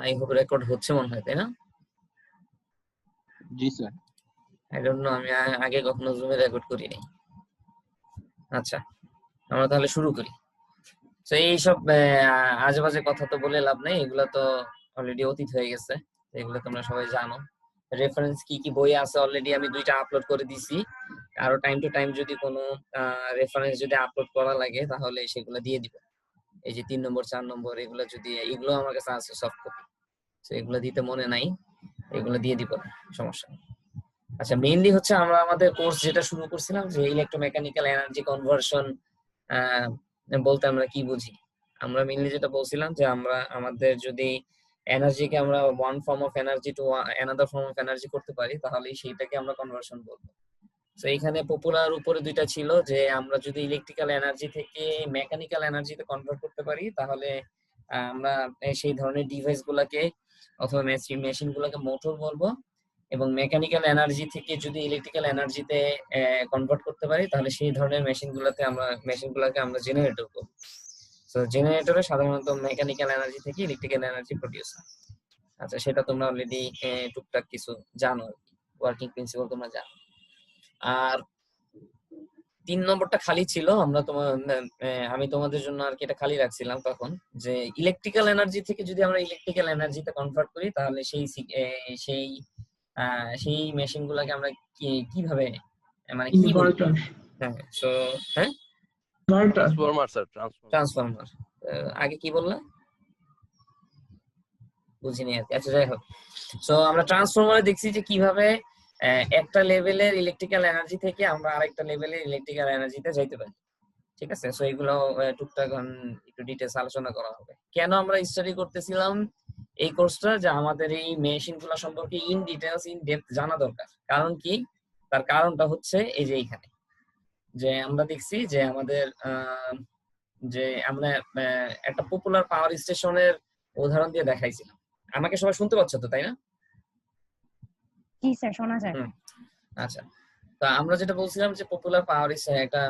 I hope record হচ্ছে মনে হয়, তাই না? জি স্যার। আই ডোন্ট নো, আমি আগে কখনো জুমে রেকর্ড করিনি। আচ্ছা, আমরা তাহলে শুরু করি। তো এইসব আজে বাজে কথা তো বলে লাভ নেই, এগুলো তো অলরেডি অতীত হয়ে গেছে, এগুলো তোমরা সবাই জানো। রেফারেন্স কি কি বই আছে অলরেডি আমি 2টা আপলোড করে দিছি। আরো টাইম টু টাইম যদি কোনো রেফারেন্স যদি আপলোড করা লাগে তাহলে সেগুলো দিয়ে দিব। এই যে 3 নম্বর 4 নম্বর এগুলো যদি, এগুলো আমার কাছে আছে সফট কপি, তো এগুলো দিতে মনে নাই, এগুলো দিয়ে দিব, সমস্যা নেই। আচ্ছা, মেইনলি হচ্ছে আমরা আমাদের কোর্স যেটা শুরু করছিলাম যে ইলেকট্রোমেকানিক্যাল এনার্জি কনভার্সন বলতে আমরা কি বুঝি। আমরা মেইনলি যেটা বলছিলাম যে আমরা আমাদের যদি এনার্জিকে আমরা one form of energy to another form of energy করতে পারি তাহলে সেইটাকে আমরা কনভার্সন বলবো। তো এখানে পপুলার উপরে 2টা ছিল যে আমরা যদি ইলেকট্রিক্যাল এনার্জি থেকে মেকানিক্যাল এনার্জিতে কনভার্ট করতে পারি তাহলে আমরা সেই ধরনের ডিভাইস গুলাকে অথবা মেশিন গুলাকে মোটর বলবো, এবং মেকানিক্যাল এনার্জি থেকে যদি ইলেকট্রিক্যাল এনার্জিতে কনভার্ট করতে পারি তাহলে সেই ধরনের মেশিনগুলোকে আমরা জেনারেটর বলবো। তো জেনারেটরে সাধারণত মেকানিক্যাল এনার্জি থেকে ইলেকট্রিক্যাল এনার্জি প্রডিউস হয়। আচ্ছা, সেটা তোমরা অলরেডি টুকটাক কিছু জানো, ওয়ার্কিং প্রিন্সিপাল তোমরা জানো। আর 3 নম্বরটা খালি ছিল, আমি তোমাদের জন্য আর কি এটা খালি রাখছিলাম তখন, যে ইলেকট্রিক্যাল এনার্জি থেকে যদি আমরা ইলেকট্রিক্যাল এনার্জিতে কনভার্ট করি তাহলে সেই সেই মেশিন গুলাকে আমরা কিভাবে মানে কি বলবো। হ্যাঁ, সো হ্যাঁ, ট্রান্সফরমার স্যার, ট্রান্সফরমার। আগে কি বললা বুঝিনি আর কি। আচ্ছা, যাই হোক, সো আমরা ট্রান্সফরমারে দেখছি যে কিভাবে একটা লেভেলের ইলেকট্রিক্যাল এনার্জি থেকে আমরা আরেকটা লেভেলের ইলেকট্রিক্যাল এনার্জিতে যাইতে পারি। ঠিক আছে, সো এগুলো টুকটাক একটু ডিটেইলস আলোচনা করা হবে। কেন আমরা স্টাডি করতেছিলাম এই কোর্সটা, যে আমাদের এই মেশিন গুলো সম্পর্কে ইন ডিটেইলস ইন ডেপথ জানা দরকার। কারণ কি, তার কারণটা হচ্ছে এই যে এইখানে যে আমরা দেখছি যে আমাদের যে আমরা একটা পপুলার পাওয়ার স্টেশনের উদাহরণ দিয়ে দেখাইছিলাম। আমাকে সবাই শুনতে পাচ্ছ তো, তাই না? জি স্যার, শোনা যায়। আচ্ছা, তো আমরা যেটা বলছিলাম যে পপুলার একটা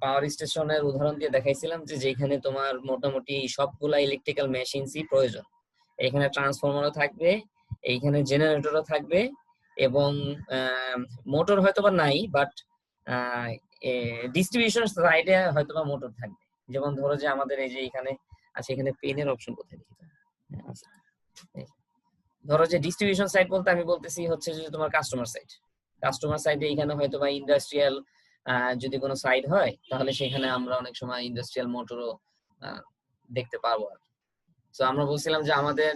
পাওয়ার স্টেশনের উদাহরণ দিয়ে দেখাইছিলাম যে যেখানে তোমার মোটামুটি সবগুলা ইলেকট্রিক্যাল মেশিনসই প্রয়োজন। এখানে ট্রান্সফরমারও থাকবে, এইখানে জেনারেটরও থাকবে, এবং মোটর হয়তোবা নাই, বাট ডিস্ট্রিবিউশন সাইডে হয়তোবা মোটর থাকবে। যেমন ধরো যে আমাদের এই যে এখানে আছে, এখানে পেনের অপশন কোথায় দেখি, ধরো যে ডিস্ট্রিবিউশন সাইড বলতে আমি বলতেছি হচ্ছে যে তোমার কাস্টমার সাইডে এখানে হয়তো বা ইন্ডাস্ট্রিয়াল যদি কোনো সাইড হয় তাহলে সেখানে আমরা অনেক সময় ইন্ডাস্ট্রিয়াল মোটরও দেখতে পাবো। তো আমরা বলছিলাম যে আমাদের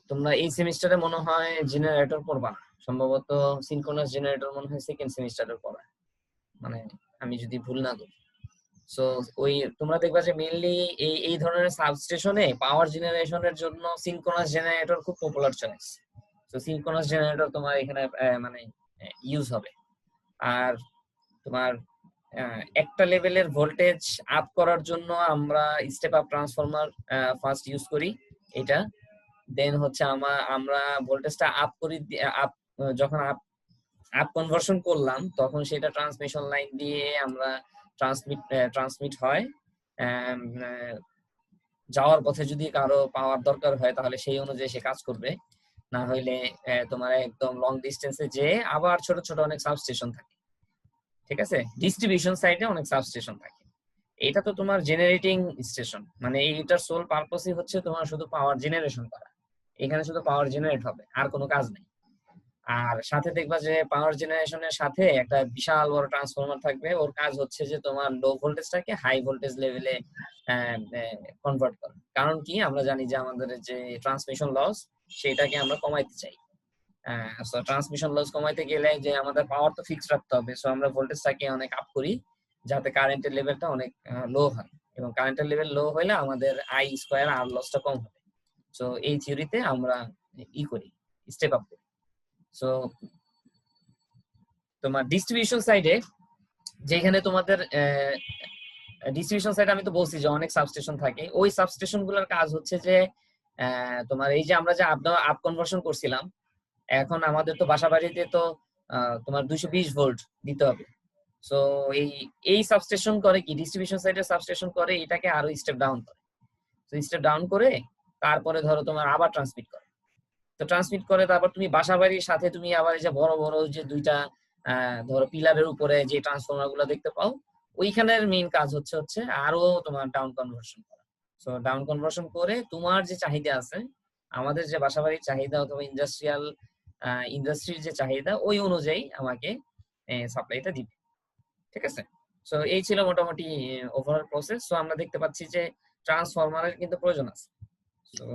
তোমরা এই সেমিস্টারে মনে হয় জেনারেটর পড়বা, সম্ভবত সিনক্রোনাস জেনারেটর মনে হয় সেকেন্ড সেমিস্টারে পড়া, মানে আমি যদি ভুল না করি। সো ওই তোমরা দেখবা যে মেইনলি এই ধরনের সাবস্টেশনে পাওয়ার জেনারেশনের জন্য সিনক্রোনাস জেনারেটর খুব পপুলার চয়েস। তো সিনক্রোনাস জেনারেটর তোমার এখানে মানে ইউজ হবে। আর তোমার একটা লেভেলের ভোল্টেজ আপ করার জন্য আমরা step up transformer first use করি এটা। দেন হচ্ছে আমরা ভোল্টেজটা আপ করি, যখন আপ কনভার্সন করলাম তখন সেটা ট্রান্সমিশন লাইন দিয়ে আমরা ট্রান্সমিট হয়। যাওয়ার পথে যদি কারো পাওয়ার দরকার হয় তাহলে সেই অনুযায়ী সে কাজ করবে, না হইলে তোমার একদম লং ডিস্টেন্সে যে আবার ছোট ছোট অনেক সাবস্টেশন থাকে। ঠিক আছে, ডিস্ট্রিবিউশন সাইডে অনেক সাবস্টেশন থাকে। এটা তো তোমার জেনারেটিং স্টেশন, মানে এইটার সোল পারপাসই হচ্ছে তোমার শুধু পাওয়ার জেনারেশন করা। এখানে শুধু পাওয়ার জেনারেট হবে, আর কোনো কাজ নেই। আর সাথে দেখবা যে পাওয়ার জেনারেশনের সাথে একটা বিশাল বড় ট্রান্সফরমার থাকবে, ওর কাজ হচ্ছে যে তোমার লো ভোল্টেজটাকে হাই ভোল্টেজ লেভেলে কনভার্ট করা। কারণ কি, আমরা জানি যে আমাদের যে ট্রান্সমিশন লস সেটাকে আমরা কমাইতে চাই। সো ট্রান্সমিশন লস কমাইতে গেলে যে আমাদের পাওয়ার তো ফিক্স রাখতে হবে, সো আমরা ভোল্টেজটাকে অনেক আপ করি যাতে কারেন্টের লেভেলটা অনেক লো হয়, এবং কারেন্টের লেভেল লো হলে আমাদের আই স্কয়ার আর লসটা কম হবে। সো এই থিওরিতে আমরা করি, স্টেপ আপ করি। সো তোমার ডিস্ট্রিবিউশন সাইডে যেখানে তোমাদের ডিস্ট্রিবিউশন সাইডে আমি তো বলছি যে অনেক সাবস্টেশন থাকে, ওই সাবস্টেশন গুলোর কাজ হচ্ছে যে তোমার এই যে আমরা যে আপ কনভার্সন করছিলাম, এখন আমাদের তো বাসা বাড়িতে তো তোমার 220 ভোল্ট দিতে হবে। সো এই সাবস্টেশন করে কি, ডিস্ট্রিবিউশন সাইডে সাবস্টেশন করে এটাকে আরো স্টেপ ডাউন করে। তো স্টেপ ডাউন করে তারপরে ধরো তোমার আবার ট্রান্সমিট করে। তো ট্রান্সমিট করে তারপর তুমি বাসাবাড়ির সাথে তুমি আবার এই যে বড় বড় যে দুইটা ধরো পিলারের উপরে যে ট্রান্সফরমার গুলো দেখতে পাও, ওইখানের মেইন কাজ হচ্ছে আরো তোমার ডাউন কনভার্সন করা। সো ডাউন কনভার্সন করে তোমার যে চাহিদা আছে, আমাদের যে বাসাবাড়ির চাহিদা অথবা ইন্ডাস্ট্রির যে চাহিদা, ওই অনুযায়ী আমাকে সাপ্লাইটা দিবে। ঠিক আছে। সো এই ছিল মোটামুটি ওভারঅল প্রসেস। সো আমরা দেখতে পাচ্ছি যে ট্রান্সফরমারের কিন্তু প্রয়োজন আছে। তো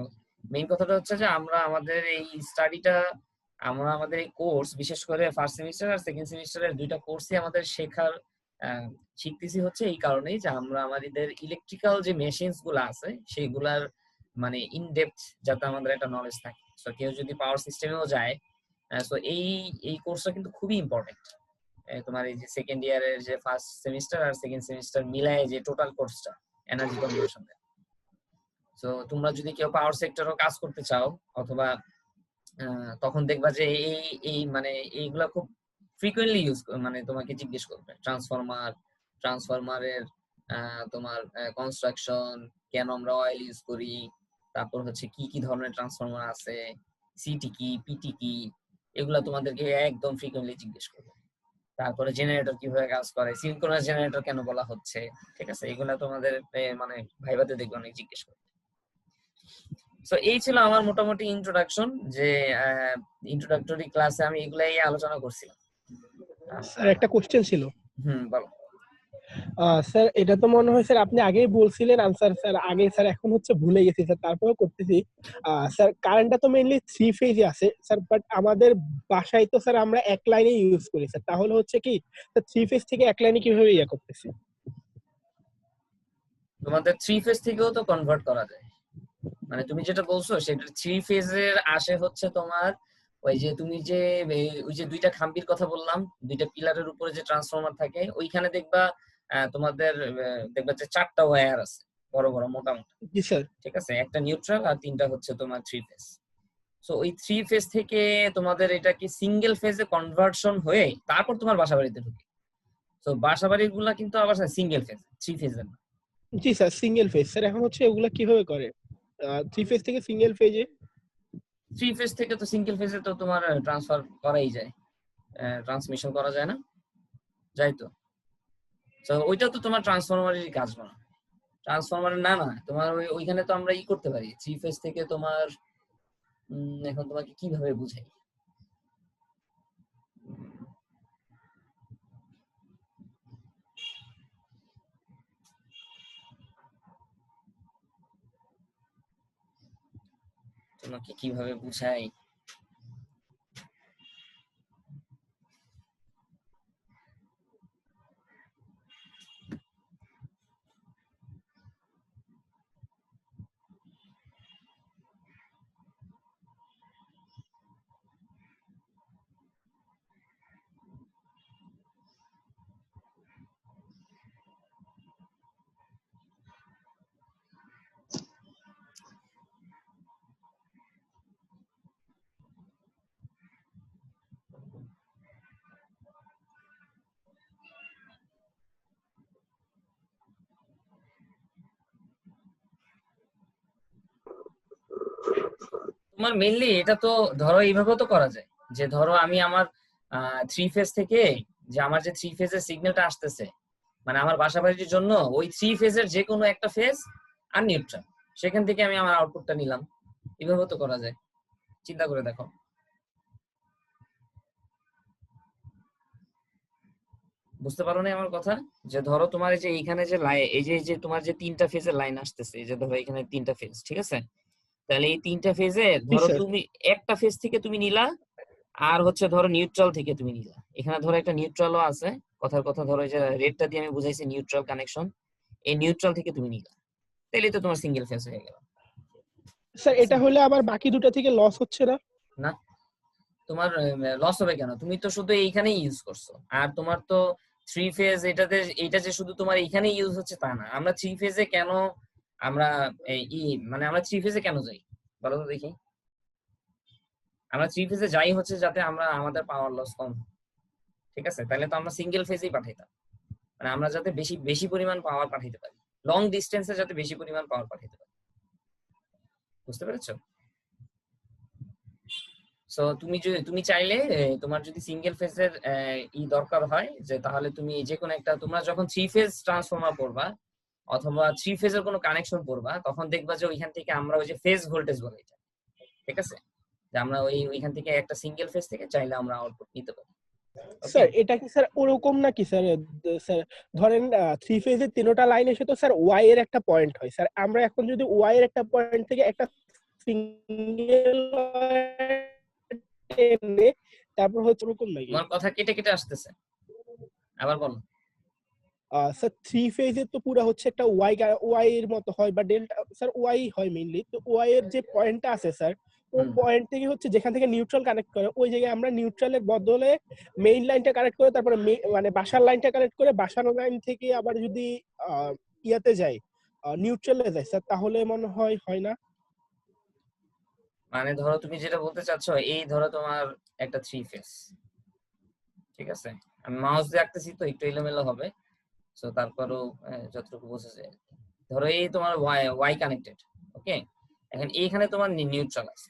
মেইন কথাটা হচ্ছে যে আমরা আমাদের এই কোর্স, বিশেষ করে ফার্স্ট সেমিস্টার আর সেকেন্ড সেমিস্টারের দুইটা কোর্সই আমাদের শিখতেছি হচ্ছে এই কারণেই যে আমরা আমাদের ইলেকট্রিক্যাল যে মেশিনস গুলো আছে সেইগুলার মানে ইন ডেপথ যাতে আমাদের একটা নলেজ থাকে। তো কেউ যদি পাওয়ার সিস্টেমেও যায়, তো এই কোর্সটা কিন্তু খুবই ইম্পর্টেন্ট। তোমার এই যে সেকেন্ড ইয়ারের যে ফার্স্ট সেমিস্টার আর সেকেন্ড সেমিস্টার মিলায় যে টোটাল কোর্সটা এনার্জি কনজারভেশন। তো তোমরা যদি কেউ পাওয়ার সেক্টরও কাজ করতে চাও অথবা তখন দেখবা যে এই মানে এইগুলা খুব ফ্রিকোয়েন্টলি মানে তোমাকে জিজ্ঞেস করবে ট্রান্সফরমারের তোমার কনস্ট্রাকশন, কেন আমরা অয়েল ইউজ করি, তারপর হচ্ছে কি কি ধরনের ট্রান্সফরমার আছে, সিটি কি, পিটি কি, এগুলা তোমাদেরকে একদম ফ্রিকোয়েন্টলি জিজ্ঞেস করবে। তারপরে জেনারেটর কিভাবে কাজ করে, সিনক্রোনাস জেনারেটর কেন বলা হচ্ছে, ঠিক আছে, এগুলা তোমাদের মানে ভাইভাতে দেখবে অনেক জিজ্ঞেস করবে। সো এই ছিল আমার মোটামুটি ইন্ট্রোডাকশন, যে ইন্ট্রোডাক্টরি ক্লাসে আমি এগুলাই আলোচনা করছিলাম। স্যার একটা কোশ্চেন ছিল। বলো। স্যার এটা তো মনে হয় স্যার আপনি আগেই বলছিলেন আনসার স্যার, আগে স্যার এখন হচ্ছে ভুলে গেছি স্যার, তারপরেও করতেছি। স্যার কারেন্টটা তো মেইনলি 3 ফেজে আছে স্যার, বাট আমাদের বাসায় তো স্যার আমরা এক লাইনে ইউজ করি স্যার, তাহলে হচ্ছে কি স্যার 3 ফেজ থেকে এক লাইনে কিভাবে ইয়া করতেছি? তোমাদের 3 ফেজ থেকেও তো কনভার্ট করা যায়। মানে তুমি যেটা বলছো সেটা 3 ফেজের আসে হচ্ছে তোমার ওই যে তুমি যে ওই যে দুইটা খাম্বির কথা বললাম, দুইটা পিলারের উপরে যে ট্রান্সফরমার থাকে, ওইখানে দেখবা তোমাদের দেখবা যে 4টা ওয়্যার আছে, বড় বড় মোটা মোটা। জি স্যার। ঠিক আছে, একটা নিউট্রাল আর 3টা হচ্ছে তোমার 3 ফেজ। সো ওই 3 ফেজ থেকে তোমাদের এটা কি সিঙ্গেল ফেজে কনভার্সন হয়ে তারপর তোমার বাসাবাড়িতে ঢুকে। সো বাসাবাড়িগুলা কিন্তু আবার সিঙ্গেল ফেজ, 3 ফেজের না। জি স্যার সিঙ্গেল ফেজ। স্যার এখন হচ্ছে এগুলা কিভাবে করে 3 ফেজ থেকে সিঙ্গেল ফেজে? 3 ফেজ থেকে তো সিঙ্গেল ফেজে তো তোমার ট্রান্সফার করাই যায়, ট্রান্সমিশন করা যায় না? যাই তো। তো ওইটা তো তোমার ট্রান্সফরমারেরই কাজ না, ট্রান্সফরমারের না তোমার ওইখানে তো আমরা করতে পারি 3 ফেজ থেকে তোমার। এখন তোমাকে কিভাবে বুঝাই? তোমাকে কিভাবে বুঝাই? তোমার মেইনলি এটা তো ধরো এইভাবেও তো করা যায়, যে ধরো আমি আমার 3 ফেজ থেকে, যে আমার যে 3 ফেজের সিগন্যালটা আসতেছে, মানে আমার বাসাবাড়ির জন্য ওই 3 ফেজের যে কোনো একটা ফেজ আর নিউট্রাল, সেখান থেকে আমি আমার আউটপুটটা নিলাম। এইভাবেও তো করা যায়, চিন্তা করে দেখো। বুঝতে পারো না আমার কথা? যে ধরো তোমার এই যে এইখানে যে এই যে তোমার যে 3টা ফেজের লাইন আসতেছে, এই যে ধরো এখানে 3টা ফেজ, ঠিক আছে, তাহলে এই 3টা ফেজে ধরো স্যার। তুমি একটা ফেজ থেকে তুমি নিলা, আর হচ্ছে ধরো নিউট্রাল থেকে তুমি নিলা। এখানে ধরো একটা নিউট্রালও আছে, কথার কথা ধরো যে রেডটা দিয়ে আমি বুঝাইছি নিউট্রাল কানেকশন, এই নিউট্রাল থেকে তুমি নিলা, তাহলে তো তোমার সিঙ্গেল ফেজ হয়ে গেল। স্যার এটা হলে আবার বাকি দুটো থেকে লস হচ্ছে না? না, তোমার লস হবে কেন? তুমি তো শুধু এইখানেই ইউজ করছো, আর তোমার তো 3 ফেজ এইটা যে শুধু তোমার এইখানেই ইউজ হচ্ছে তা না। আমরা 3 ফেজে কেন আমরা মানে আমরা 3 ফেজে কেন যাই বলো তো দেখি? আমরা 3 ফেজে যাই হচ্ছে যাতে আমরা আমাদের পাওয়ার লস কম হয়। ঠিক আছে, তাহলে তো আমরা সিঙ্গেল ফেজেই পাঠাইতাম, মানে আমরা যাতে বেশি বেশি পরিমাণ পাওয়ার পাঠাইতে পারি, লং ডিস্টেন্সে যাতে বেশি পরিমাণ পাওয়ার পাঠাইতে পারি। বুঝতে পেরেছো? সো তুমি চাইলে তোমার যদি সিঙ্গেল ফেজের দরকার হয়, যে তাহলে তুমি যে কোনো একটা, তোমরা যখন 3 ফেজ ট্রান্সফরমার পড়বা অথবা 3 ফেজের কোনো কানেকশন পড়বা, তখন দেখবা যে ওইখান থেকে আমরা ওই যে ফেজ ভোল্টেজ বলে এটা, ঠিক আছে, যে আমরা ওইখান থেকে একটা সিঙ্গেল ফেজ থেকে চাইলে আমরা আউটপুট নিতে পারি। স্যার এটা কি স্যার ওরকম নাকি স্যার? স্যার ধরেন 3 ফেজের তিনটা লাইন এসে তো স্যার ওয়াই এর একটা পয়েন্ট হয় স্যার, আমরা এখন যদি ওয়াই এর একটা পয়েন্ট থেকে একটা সিঙ্গেল টেনে তারপর হচ্ছে ওরকম নাকি? তোমার কথা কেটে কেটে আসতেছে, আবার বলো। স্যার 3 ফেজের তো পুরো হচ্ছে একটা ওয়াই এর মতো হয় বা ডেল্টা, স্যার ওয়াই হয় মেইনলি, তো ওয়াই এর যে পয়েন্টটা আছে স্যার, ও পয়েন্ট থেকে হচ্ছে যেখান থেকে নিউট্রাল কানেক্ট করে ওই জায়গায় আমরা নিউট্রালের বদলে মেইন লাইনটা কানেক্ট করে তারপরে মানে বাসার লাইনটা কানেক্ট করে বাসার লাইন থেকে আবার যদি ইয়াতে যাই নিউট্রালে যায় স্যার, তাহলে মনে হয় হয় না? মানে ধরো তুমি যেটা বলতে চাচ্ছ, এই ধরো তোমার একটা 3 ফেজ, ঠিক আছে, আমি মাউস দিয়ে আঁকতেছি তো একটু এলোমেলো হবে, সো তারপরও যতটুকু বোঝা যায়। ধরো এই তোমার ওয়াই কানেক্টেড, ওকে, এখন এইখানে তোমার নিউট্রাল আছে,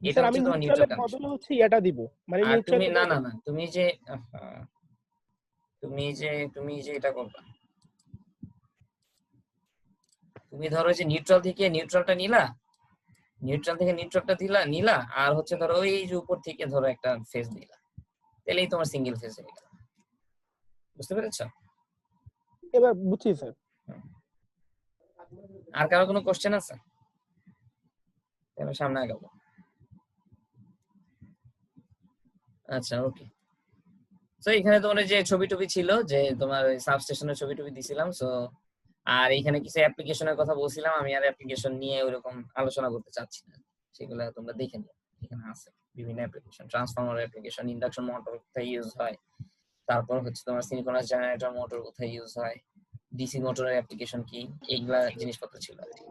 এটা স্যার আমি হচ্ছে তোমার নিউট্রাল নিউট্রালের কানেকশন। বদলে হচ্ছে ইয়াটা দিব, মানে আর তুমি নিউট্রাল। না, তুমি যে এটা করবা, তুমি ধরো যে নিউট্রাল থেকে নিউট্রালটা নিলা, নিউট্রাল থেকে নিউট্রালটা নিলা, আর হচ্ছে ধরো ওই যে উপর থেকে ধরো একটা ফেজ নিলা, তাহলেই তোমার সিঙ্গেল ফেজ হয়ে গেল। বুঝতে পেরেছো? এবার বুঝছি স্যার। আর কারো কোনো কোশ্চেন আছে? তাহলে সামনে আগাবো। আচ্ছা, ওকে। তো এখানে তোমার যে ছবি টবি ছিল, যে তোমার সাবস্টেশনের ছবি টবি দিছিলাম, সো আর এখানে কিছু অ্যাপ্লিকেশনের কথা বলছিলাম, আমি আর অ্যাপ্লিকেশন নিয়ে ওইরকম আলোচনা করতে চাচ্ছি না, সেগুলো তোমরা দেখে নিও, এখানে আছে বিভিন্ন application, transformer application, induction motor কোথায় ইউজ হয়, তারপর হচ্ছে তোমার সিনক্রোনাস জেনারেটর মোটর কোথায় ইউজ হয়, ডিসি মোটরের অ্যাপ্লিকেশন কি, এইগুলা জিনিসপত্র ছিল আর কি।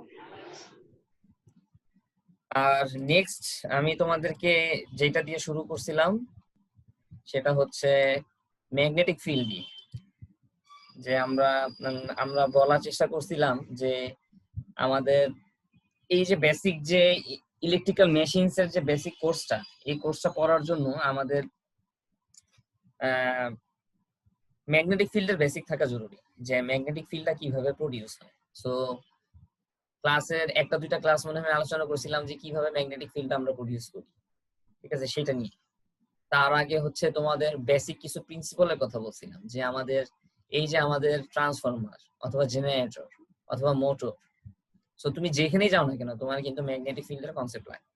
আর নেক্সট আমি তোমাদেরকে যেটা দিয়ে শুরু করছিলাম সেটা হচ্ছে ম্যাগনেটিক ফিল্ড দিয়ে, যে আমরা বলার চেষ্টা করছিলাম যে আমাদের এই যে বেসিক যে ইলেকট্রিক্যাল মেশিনস এর যে বেসিক কোর্সটা, এই কোর্সটা পড়ার জন্য আমাদের ম্যাগনেটিক ফিল্ডের বেসিক থাকা জরুরি, যে ম্যাগনেটিক ফিল্ডটা কিভাবে প্রডিউস হয়। সো ক্লাসের একটা দুইটা ক্লাস মনে হয় আলোচনা করছিলাম যে কিভাবে ম্যাগনেটিক ফিল্ড আমরা প্রডিউস করি, ঠিক আছে, সেটা নিয়ে। তার আগে হচ্ছে তোমাদের বেসিক কিছু প্রিন্সিপালের কথা বলছিলাম, যে আমাদের এই যে আমাদের ট্রান্সফরমার অথবা জেনারেটর অথবা মোটর, সো তুমি যেখানেই যাও না কেন তোমার কিন্তু ম্যাগনেটিক ফিল্ডের কনসেপ্ট লাগে।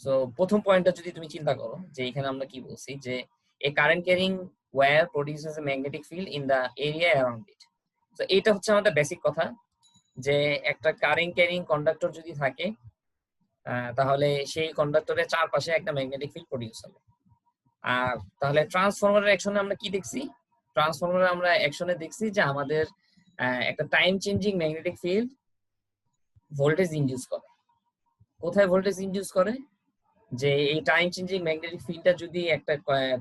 সো প্রথম পয়েন্টটা যদি তুমি চিন্তা করো, যে এখানে আমরা কি বলছি, যে a current carrying wire produces a magnetic field in the area around it. So এটা হচ্ছে আমাদের বেসিক কথা, যে একটা কারেন্ট ক্যারিং কন্ডাক্টর যদি থাকে তাহলে সেই কন্ডাক্টরের চারপাশে একটা ম্যাগনেটিক ফিল্ড প্রডিউস হবে। আর তাহলে ট্রান্সফরমারের অ্যাকশনে আমরা কি দেখছি? ট্রান্সফরমারে আমরা অ্যাকশনে দেখছি যে আমাদের একটা time changing magnetic field voltage induce করে। কোথায় ভোল্টেজ ইনডিউস করে? যে এই টাইম চেঞ্জিং ম্যাগনেটিক ফিল্ডটা যদি একটা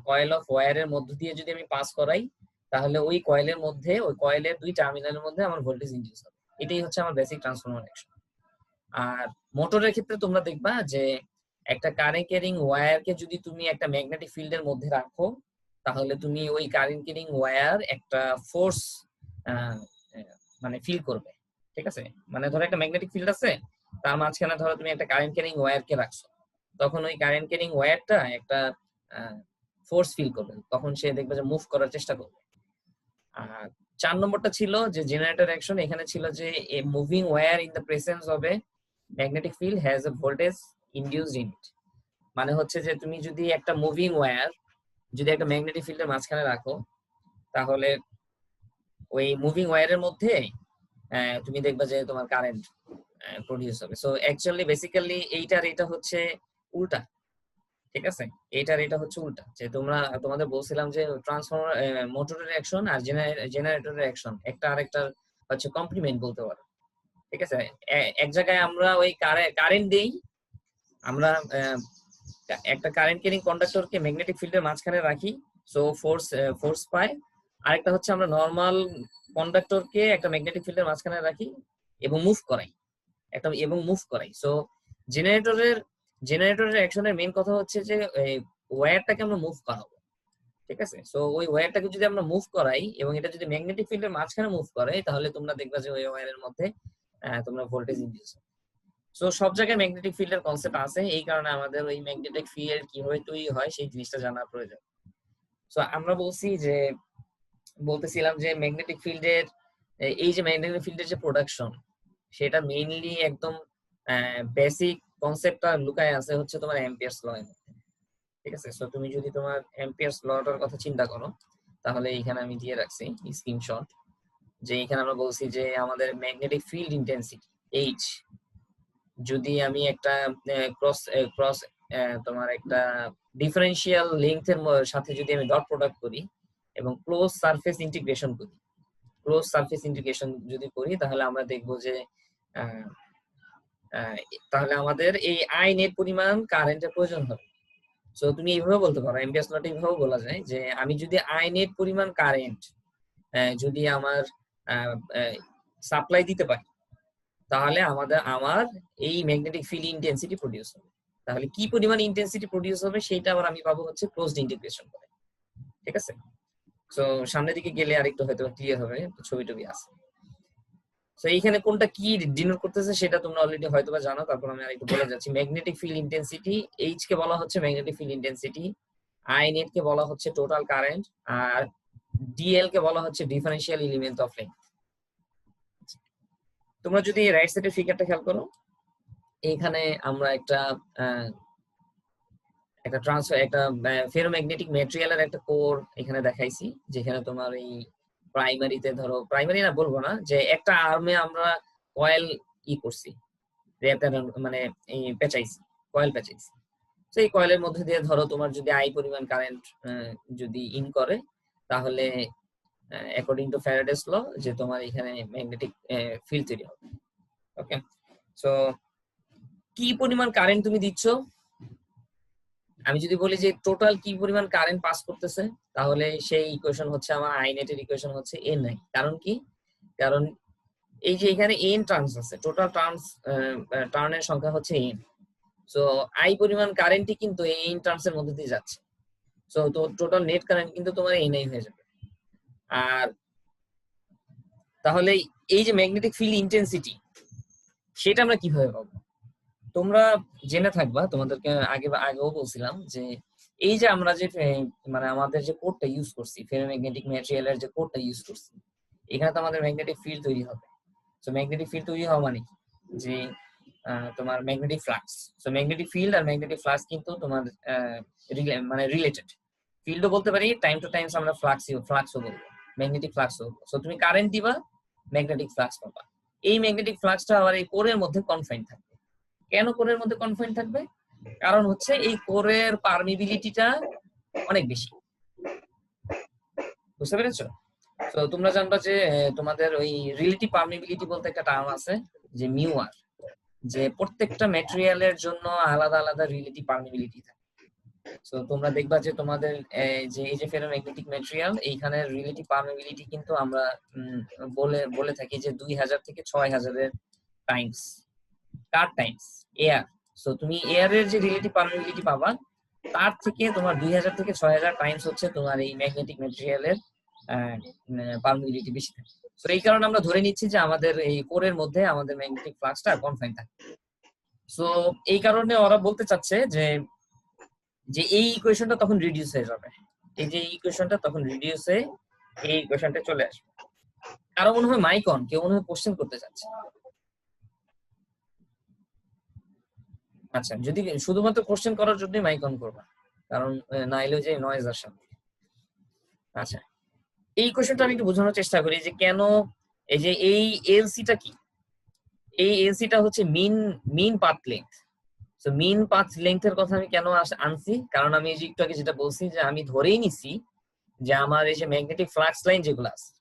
কয়েল অফ ওয়্যারের মধ্য দিয়ে যদি আমি পাস করাই, তাহলে ওই কয়েলের মধ্যে, ওই কয়েলের দুই টার্মিনালের মধ্যে আমার ভোল্টেজ ইনডিউস হবে। এটাই হচ্ছে আমার বেসিক ট্রান্সফরমার অ্যাকশন। আর মোটরের ক্ষেত্রে তোমরা দেখবা যে একটা কারেন্ট ক্যারিং ওয়্যারকে যদি তুমি একটা ম্যাগনেটিক ফিল্ডের মধ্যে রাখো, তাহলে তুমি ওই কারেন্ট ক্যারিং ওয়্যার একটা ফোর্স মানে ফিল করবে, ঠিক আছে। মানে ধরো একটা ম্যাগনেটিক ফিল্ড আছে, তার মাঝখানে ধরো তুমি একটা কারেন্ট ক্যারিং ওয়্যারকে রাখছো, তখন ওই কারেন্ট ক্যারিং ওয়্যারটা একটা ফোর্স ফিল করবে, তখন সে দেখবে যে মুভ করার চেষ্টা করবে। আর 4 নম্বরটা ছিল যে জেনারেটর অ্যাকশন। এখানে ছিল যে a moving wire in the presence of a magnetic field has a voltage induced in it. মানে হচ্ছে যে তুমি যদি একটা মুভিং ওয়্যার যদি একটা ম্যাগনেটিক ফিল্ডের মাঝখানে রাখো, তাহলে ওই মুভিং ওয়্যারের মধ্যে তুমি দেখবা যে তোমার কারেন্ট প্রডিউস হবে। সো অ্যাকচুয়ালি বেসিক্যালি এইটার এটা হচ্ছে উল্টা, ঠিক আছে, এইটার এটা হচ্ছে উল্টা। যে তোমাদের বলছিলাম যে ট্রান্সফরমার মোটরের অ্যাকশন আর জেনারেটরের অ্যাকশন একটা আরেকটার হচ্ছে কমপ্লিমেন্ট বলতে পারো, ঠিক আছে। এক জায়গায় আমরা ওই কারেন্ট দেই, আমরা একটা কারেন্ট ক্যারিং কন্ডাক্টরকে ম্যাগনেটিক ফিল্ডের মাঝখানে রাখি, সো ফোর্স পায়। আরেকটা হচ্ছে আমরা নরমাল কন্ডাক্টরকে একটা ম্যাগনেটিক ফিল্ডের মাঝখানে রাখি এবং মুভ করাই, সো জেনারেটরের অ্যাকশনের মেইন কথা হচ্ছে যে ওয়্যারটাকে আমরা মুভ করাবো, ঠিক আছে? সো ওই ওয়্যারটাকে যদি আমরা মুভ করাই এবং এটা যদি ম্যাগনেটিক ফিল্ডের মাঝখানে মুভ করে, তাহলে তোমরা দেখবা যে ওই ওয়্যারের মধ্যে তোমরা ভোল্টেজ ইনডিউস হয়। সো সব জায়গায় ম্যাগনেটিক ফিল্ডের কনসেপ্ট আছে, এই কারণে আমাদের ওই ম্যাগনেটিক ফিল্ড কিভাবে তৈরি হয় সেই জিনিসটা জানা প্রয়োজন। সো আমরা বলতেছিলাম যে ম্যাগনেটিক ফিল্ডের এই যে ম্যাগনেটিক ফিল্ডের যে প্রোডাকশন, সেটা মেইনলি একদম বেসিক কনসেপ্টটা লুকায় আছে হচ্ছে তোমার অ্যাম্পিয়ারস ল এর মধ্যে, ঠিক আছে? সো তুমি যদি তোমার অ্যাম্পিয়ারস লটার কথা চিন্তা করো, তাহলে এখানে আমি দিয়ে রাখছি স্ক্রিনশট, যে এখানে আমরা বলছি যে আমাদের ম্যাগনেটিক ফিল্ড ইন্টেন্সিটি এইচ, যদি আমি একটা ক্রস ক্রস তোমার একটা ডিফারেন্সিয়াল লেংথের সাথে যদি আমি ডট প্রোডাক্ট করি এবং ক্লোজ সারফেস ইন্টিগ্রেশন যদি করি, তাহলে আমরা দেখবো যে তাহলে আমাদের এই আই নেট পরিমাণ কারেন্টের প্রয়োজন হবে। সো তুমি এইভাবে বলতে পারো, অ্যাম্পিয়ারস লটা এইভাবে বলা যায় যে আমি যদি আই নেট পরিমাণ কারেন্ট যদি আমার সাপ্লাই দিতে পারি, তাহলে আমার এই ম্যাগনেটিক ফিল্ড ইন্টেন্সিটি প্রডিউস হবে। তাহলে কি পরিমাণ ইন্টেন্সিটি প্রডিউস হবে সেটা আবার আমি পাবো হচ্ছে ক্লোজড ইন্টিগ্রেশন করে, ঠিক আছে? সো সামনের দিকে গেলে আরেকটু হয়তো ক্লিয়ার হবে, ছবি টবি আছে। সো এইখানে কোনটা কি ডিনোট করতেছে সেটা তোমরা অলরেডি হয়তোবা জানো, তারপর আমি আরেকটু বলে যাচ্ছি। ম্যাগনেটিক ফিল্ড ইন্টেন্সিটি এইচ কে বলা হচ্ছে magnetic field intensity, I net কে বলা হচ্ছে টোটাল কারেন্ট, আর ডিএল কে বলা হচ্ছে ডিফারেন্সিয়াল এলিমেন্ট অফ লেংথ। তোমরা যদি রাইট সাইডের ফিগারটা খেয়াল করো, এখানে আমরা একটা ফেরোম্যাগনেটিক ম্যাটেরিয়ালের একটা কোর এখানে দেখাইছি, যেখানে তোমার এই প্রাইমারিতে ধরো, প্রাইমারি না বলবো না, যে একটা আর্মে আমরা কয়েল করছি, মানে এই কয়েল পেঁচাইছি। তো এই কয়েলের মধ্যে দিয়ে ধরো তোমার যদি আই পরিমাণ কারেন্ট যদি ইন করে, তাহলে অ্যাকর্ডিং টু ফ্যারাডেস ল যে তোমার এখানে ম্যাগনেটিক ফিল্ড তৈরি হবে। ওকে, সো কি পরিমাণ কারেন্ট তুমি দিচ্ছ, আমি যদি বলি যে টোটাল কি পরিমাণ কারেন্ট পাস করতেছে, তাহলে সেই ইকুয়েশন হচ্ছে আমার আই নেটের ইকুয়েশন হচ্ছে এন আই। কারণ কি? কারণ এই যে এখানে এন টার্নস আছে, টোটাল টার্নের সংখ্যা হচ্ছে এন। সো আই পরিমাণ কারেন্টই কিন্তু এই এন টার্নস এর মধ্যে দিয়ে যাচ্ছে। সো তো টোটাল নেট কারেন্ট কিন্তু তোমার এন আই হয়ে যাবে। আর তাহলে এই যে ম্যাগনেটিক ফিল্ড ইন্টেন্সিটি, সেটা আমরা কিভাবে পাবো? তোমরা জেনে থাকবা, তোমাদেরকে আগেও বলছিলাম যে এই যে আমরা যে মানে আমাদের যে কোডটা ইউজ করছি, ফেরোম্যাগনেটিক ম্যাটেরিয়ালের যে কোডটা ইউজ করছি, এখানে তো আমাদের ম্যাগনেটিক ফিল্ড তৈরি হবে। সো ম্যাগনেটিক ফিল্ড তৈরি হওয়া মানে কি? যে তোমার magnetic flux. So magnetic field আর ম্যাগনেটিক ফ্লাক্স কিন্তু তোমার মানে রিলেটেড। ফিল্ডও বলতে পারি, টাইম টু টাইমস আমরা ফ্লাক্সও বলবো, ম্যাগনেটিক ফ্লাক্সও বলবো। সো তুমি কারেন্ট দিবা, ম্যাগনেটিক ফ্লাক্স পাবা। এই ম্যাগনেটিক ফ্লাক্সটা আবার এই কোরের মধ্যে কনফাইন থাকবে। কেন কোরের মধ্যে কনফাইন থাকবে? কারণ হচ্ছে এই কোরের পারমিবিলিটিটা অনেক বেশি। বুঝতে পেরেছো? তো তোমরা জানবা যে তোমাদের ওই রিলেটিভ পারমিবিলিটি বলতে একটা টার্ম আছে, যে মিউ আর, যে প্রত্যেকটা ম্যাটেরিয়ালের জন্য আলাদা আলাদা রিলেটিভ পারমিবিলিটি থাকে। তো তোমরা দেখবা যে তোমাদের যে এই যে ফেরোম্যাগনেটিক ম্যাটেরিয়াল, এইখানে রিলেটিভ পারমিবিলিটি কিন্তু আমরা বলে থাকি যে 2000 থেকে 6000 এর টাইমস, কার টাইমস এয়ার। সো তুমি এয়ারের যে রিলেটিভ পারমিবিলিটি পাবা, তার থেকে তোমার 2000 থেকে 6000 টাইমস হচ্ছে তোমার এই ম্যাগনেটিক ম্যাটেরিয়ালের পারমিবিলিটি বেশি থাকে। তো এই কারণে আমরা ধরে নিচ্ছি যে আমাদের এই কোরের মধ্যে আমাদের ম্যাগনেটিক ফ্লাক্সটা কনফাইন থাকে। সো এই কারণে ওরা বলতে চাচ্ছে যে এই ইকুয়েশনটা তখন রিডিউস হয়ে যাবে, এই যে ইকুয়েশনটা তখন রিডিউস হয়ে এই ইকুয়েশনটা চলে আসবে। আরো মনে হয় মাইকন কেউ মনে হয় কোশ্চেন করতে চাচ্ছে। আচ্ছা, যদি শুধুমাত্র কোশ্চেন করার জন্য মাইক অন করবা, কারণ না এলেও যে নয়েজ আসে। আচ্ছা, এই কোশ্চেনটা আমি একটু বোঝানোর চেষ্টা করি যে কেন এই যে এই এলসিটা কি। এই এলসিটা হচ্ছে মিন পাথ লেংথ। সো মিন পাথ লেংথের কথা আমি কেন আনছি, কারণ আমি এই যে একটু আগে যেটা বলছি যে আমি ধরেই নিছি যে আমার এই যে ম্যাগনেটিক ফ্লাক্স লাইন যেগুলো আছে,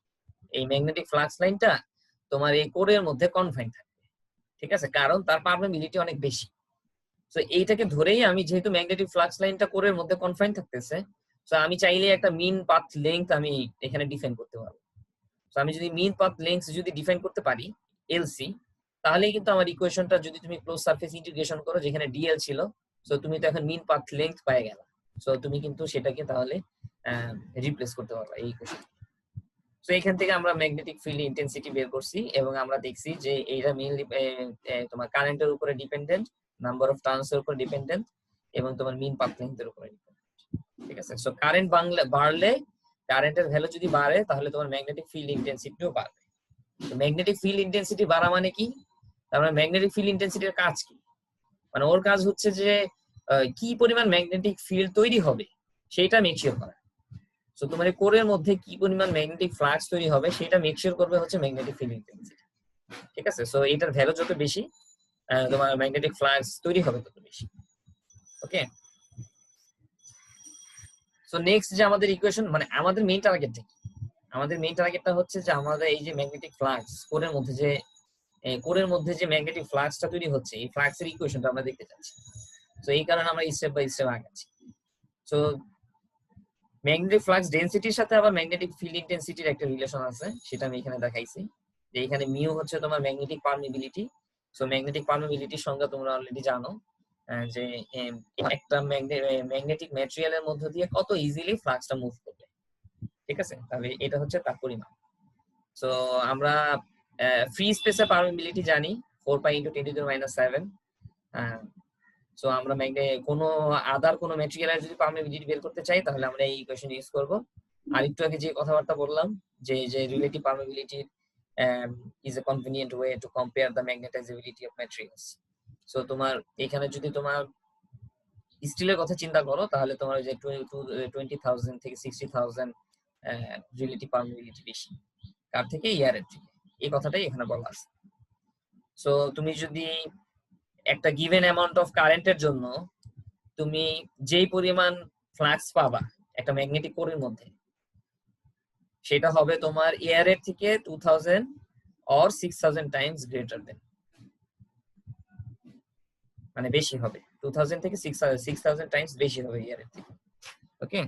এই ম্যাগনেটিক ফ্লাক্স লাইনটা তোমার এই কোরের মধ্যে কনফাইন থাকবে, ঠিক আছে? কারণ তার পারমিবিলিটি অনেক বেশি। তো এইটাকে ধরেই আমি, যেহেতু ম্যাগনেটিক ফ্লাক্স লাইনটা কোরের মধ্যে কনফাইন থাকতেছে, তো আমি চাইলে একটা মিন পাথ লেংথ আমি এখানে ডিফাইন করতে পারবো। তো আমি যদি মিন পাথ লেংথ যদি ডিফাইন করতে পারি এলসি, তাহলেই কিন্তু আমার ইকুয়েশনটা যদি তুমি ক্লোজ সারফেস ইন্টিগ্রেশন করো যেখানে ডিএল ছিল, সো তুমি তো এখন মিন পাথ লেংথ পেয়ে গেলা, সো তুমি কিন্তু সেটাকে তাহলে রিপ্লেস করতে পারবা এই ইকুয়েশন। সো এখান থেকে আমরা ম্যাগনেটিক ফিল্ড ইন্টেন্সিটি বের করছি এবং আমরা দেখছি যে এইটা মেইনলি তোমার কারেন্টের উপরে ডিপেন্ডেন্ট, নাম্বার অফ টার্নস এর উপর ডিপেন্ডেন্ট এবং তোমার মিন পাথ লেংথের উপরে ডিপেন্ডেন্ট। ঠিক আছে, সো কারেন্ট বাড়লে, কারেন্টের ভ্যালু যদি বাড়ে তাহলে তোমার ম্যাগনেটিক ফিল্ড ইন্টেন্সিটিও বাড়বে। তো ম্যাগনেটিক ফিল্ড ইন্টেন্সিটি বাড়া মানে কি? তার মানে ম্যাগনেটিক ফিল্ড ইন্টেন্সিটির কাজ কি? মানে ওর কাজ হচ্ছে যে কি পরিমাণ ম্যাগনেটিক ফিল্ড তৈরি হবে সেটা মেকশিওর করা। সো তোমার কোরের মধ্যে কি পরিমাণ ম্যাগনেটিক ফ্লাক্স তৈরি হবে সেটা মেকশিওর করবে হচ্ছে ম্যাগনেটিক ফিল্ড ইন্টেন্সিটি। ঠিক আছে, সো এটার ভ্যালু যত বেশি তোমার ম্যাগনেটিক ফ্লাক্স তৈরি হবে তত বেশি। ওকে, সো নেক্সট যে আমাদের ইকুয়েশন, মানে আমাদের মেইন টার্গেটটা কি? আমাদের মেইন টার্গেটটা হচ্ছে যে আমাদের এই যে ম্যাগনেটিক ফ্লাক্স কোরের মধ্যে যে ম্যাগনেটিক ফ্লাক্সটা তৈরি হচ্ছে, এই ফ্লাক্সের ইকুয়েশনটা আমরা দেখতে চাচ্ছি। তো এই কারণে আমরা স্টেপ বাই স্টেপ আগাচ্ছি। সো ম্যাগনেটিক ফ্লাক্স ডেনসিটির সাথে আবার ম্যাগনেটিক ফিল্ড ইন্টেন্সিটির একটা রিলেশন আছে, সেটা আমি এখানে দেখাইছি। যে এখানে মিউ হচ্ছে তোমার ম্যাগনেটিক পারমিবিলিটি। সো ম্যাগনেটিক পারমিবিলিটির সংজ্ঞা তোমরা অলরেডি জানো, যে একটা ম্যাগনেটিক ম্যাটেরিয়ালের মধ্য দিয়ে কত ইজিলি ফ্লাক্সটা মুভ করবে। ঠিক আছে, তাহলে এটা হচ্ছে তার পরিমাণ। সো আমরা ফ্রি স্পেসের পারমিবিলিটি জানি 4 পাই × 10⁻⁷। সো আমরা কোনো আদার কোনো ম্যাটেরিয়ালের যদি পারমিবিলিটি বের করতে চাই তাহলে আমরা এই ইকুয়েশন ইউজ করব। আর একটু আগে যে কথাবার্তা বললাম যে relative permeability is a convenient way to compare the magnetizability of materials. So তোমার এখানে যদি তোমার স্টিলের কথা চিন্তা করো তাহলে তোমার যে 20,000 থেকে 60,000 রিলেটিভ পারমিবিলিটি বেশি কার থেকে, এয়ারের থেকে। এই কথাটাই এখানে বলা আছে। সো তুমি যদি একটা গিভেন অ্যামাউন্ট অফ কারেন্টের জন্য তুমি যেই পরিমাণ ফ্লাক্স পাবা একটা ম্যাগনেটিক কোরের মধ্যে, সেটা হবে তোমার এয়ারের থেকে 2000 or 6000 টাইমস গ্রেটার দেন, মানে বেশি হবে 2000 থেকে 6000 টাইমস বেশি হবে এয়ারের থেকে। ওকে,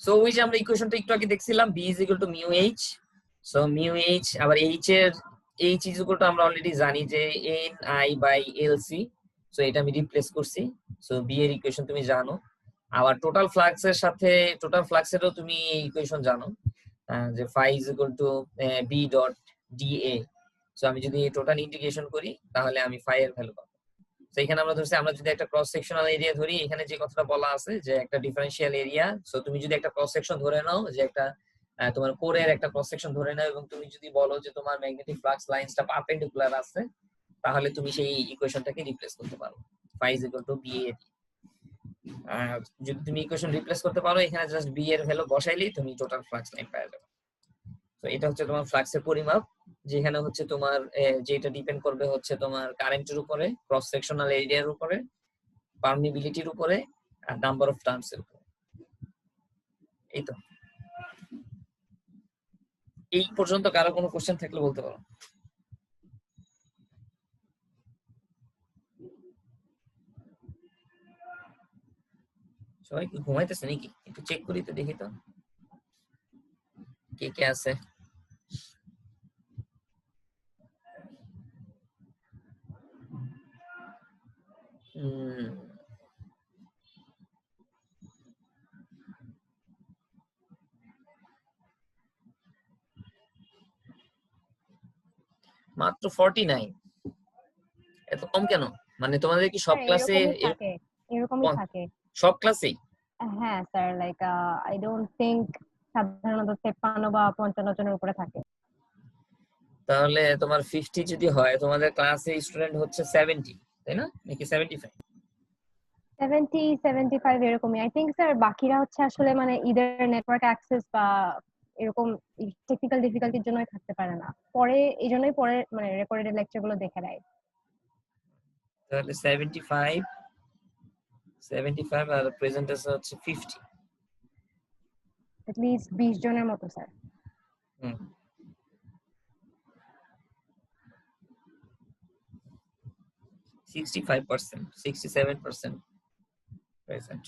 সো ওই যে আমরা ইকুয়েশনটা একটু আগে দেখছিলাম B is equal to mu H. So mu H আবার H is equal to আমরা অলরেডি জানি যে Ni/LC। সো এটা আমি রিপ্লেস করছি। সো B এর ইকুয়েশন তুমি জানো। আবার টোটাল ফ্লাক্সের সাথে টোটাল ফ্লাক্সেরও তুমি এই ইকুয়েশন জানো, যে phi is equal to B dot dA। So আমি যদি টোটাল ইন্টিগ্রেশন করি তাহলে আমি phi এর ভ্যালু পাবো। তো এখানে আমরা ধরছি আমরা যদি একটা ক্রস সেকশনাল এরিয়া ধরি, এখানে যে কথাটা বলা আছে যে একটা ডিফারেন্সিয়াল এরিয়া। সো তুমি যদি একটা ক্রস সেকশন ধরে নাও, যে একটা তোমার কোরের একটা ক্রস সেকশন ধরে নাও এবং তুমি যদি বলো যে তোমার ম্যাগনেটিক ফ্লাক্স লাইনসটা পারপেন্ডিকুলার আছে, তাহলে তুমি সেই ইকুয়েশনটাকে রিপ্লেস করতে পারো phi is equal to BA। যদি তুমি ইকুয়েশন রিপ্লেস করতে পারো, এখানে জাস্ট B এর ভ্যালু বসাইলেই তুমি টোটাল ফ্লাক্স লাইন পেয়ে যাবে। তো এটা হচ্ছে তোমার ফ্লাক্সের পরিমাপ, যেখানে হচ্ছে তোমার যেটা ডিপেন্ড করবে হচ্ছে তোমার কারেন্টের উপরে, ক্রস সেকশনাল এরিয়ার উপরে, পারমিবিলিটির উপরে আর নাম্বার অফ টার্নস এর উপরে। এই তো, এই পর্যন্ত কারো কোনো কোশ্চেন থাকলে বলতে পারো। সবাই কি ঘুমাইতেছে নাকি? একটু চেক করি তো, দেখি তো কে কে আছে। মাত্র 49, এত কম কেন? মানে তোমাদের কি সব ক্লাসে এরকমই থাকে। সব ক্লাসেই? হ্যাঁ sir, like I don't think সাধারণত 53 বা 55 জনের উপরে থাকে। তাহলে তোমার 50 যদি হয়, তোমাদের ক্লাসে স্টুডেন্ট হচ্ছে 70, তাই না? নাকি 75? 70 75 এরকমই আই থিংক স্যার। বাকিরা হচ্ছে আসলে মানে ইদার নেটওয়ার্ক অ্যাক্সেস বা এরকম টেকনিক্যাল ডিফিকাল্টির জন্যই থাকতে পারে না, পরে এই জন্যই পরে মানে রেকর্ডেড লেকচার গুলো দেখে নেয়। তাহলে 75 আর প্রেজেন্টেশন হচ্ছে 50। এট লিস্ট 20 জনের মতো স্যার। হুম, 65%, 67% প্রেজেন্ট।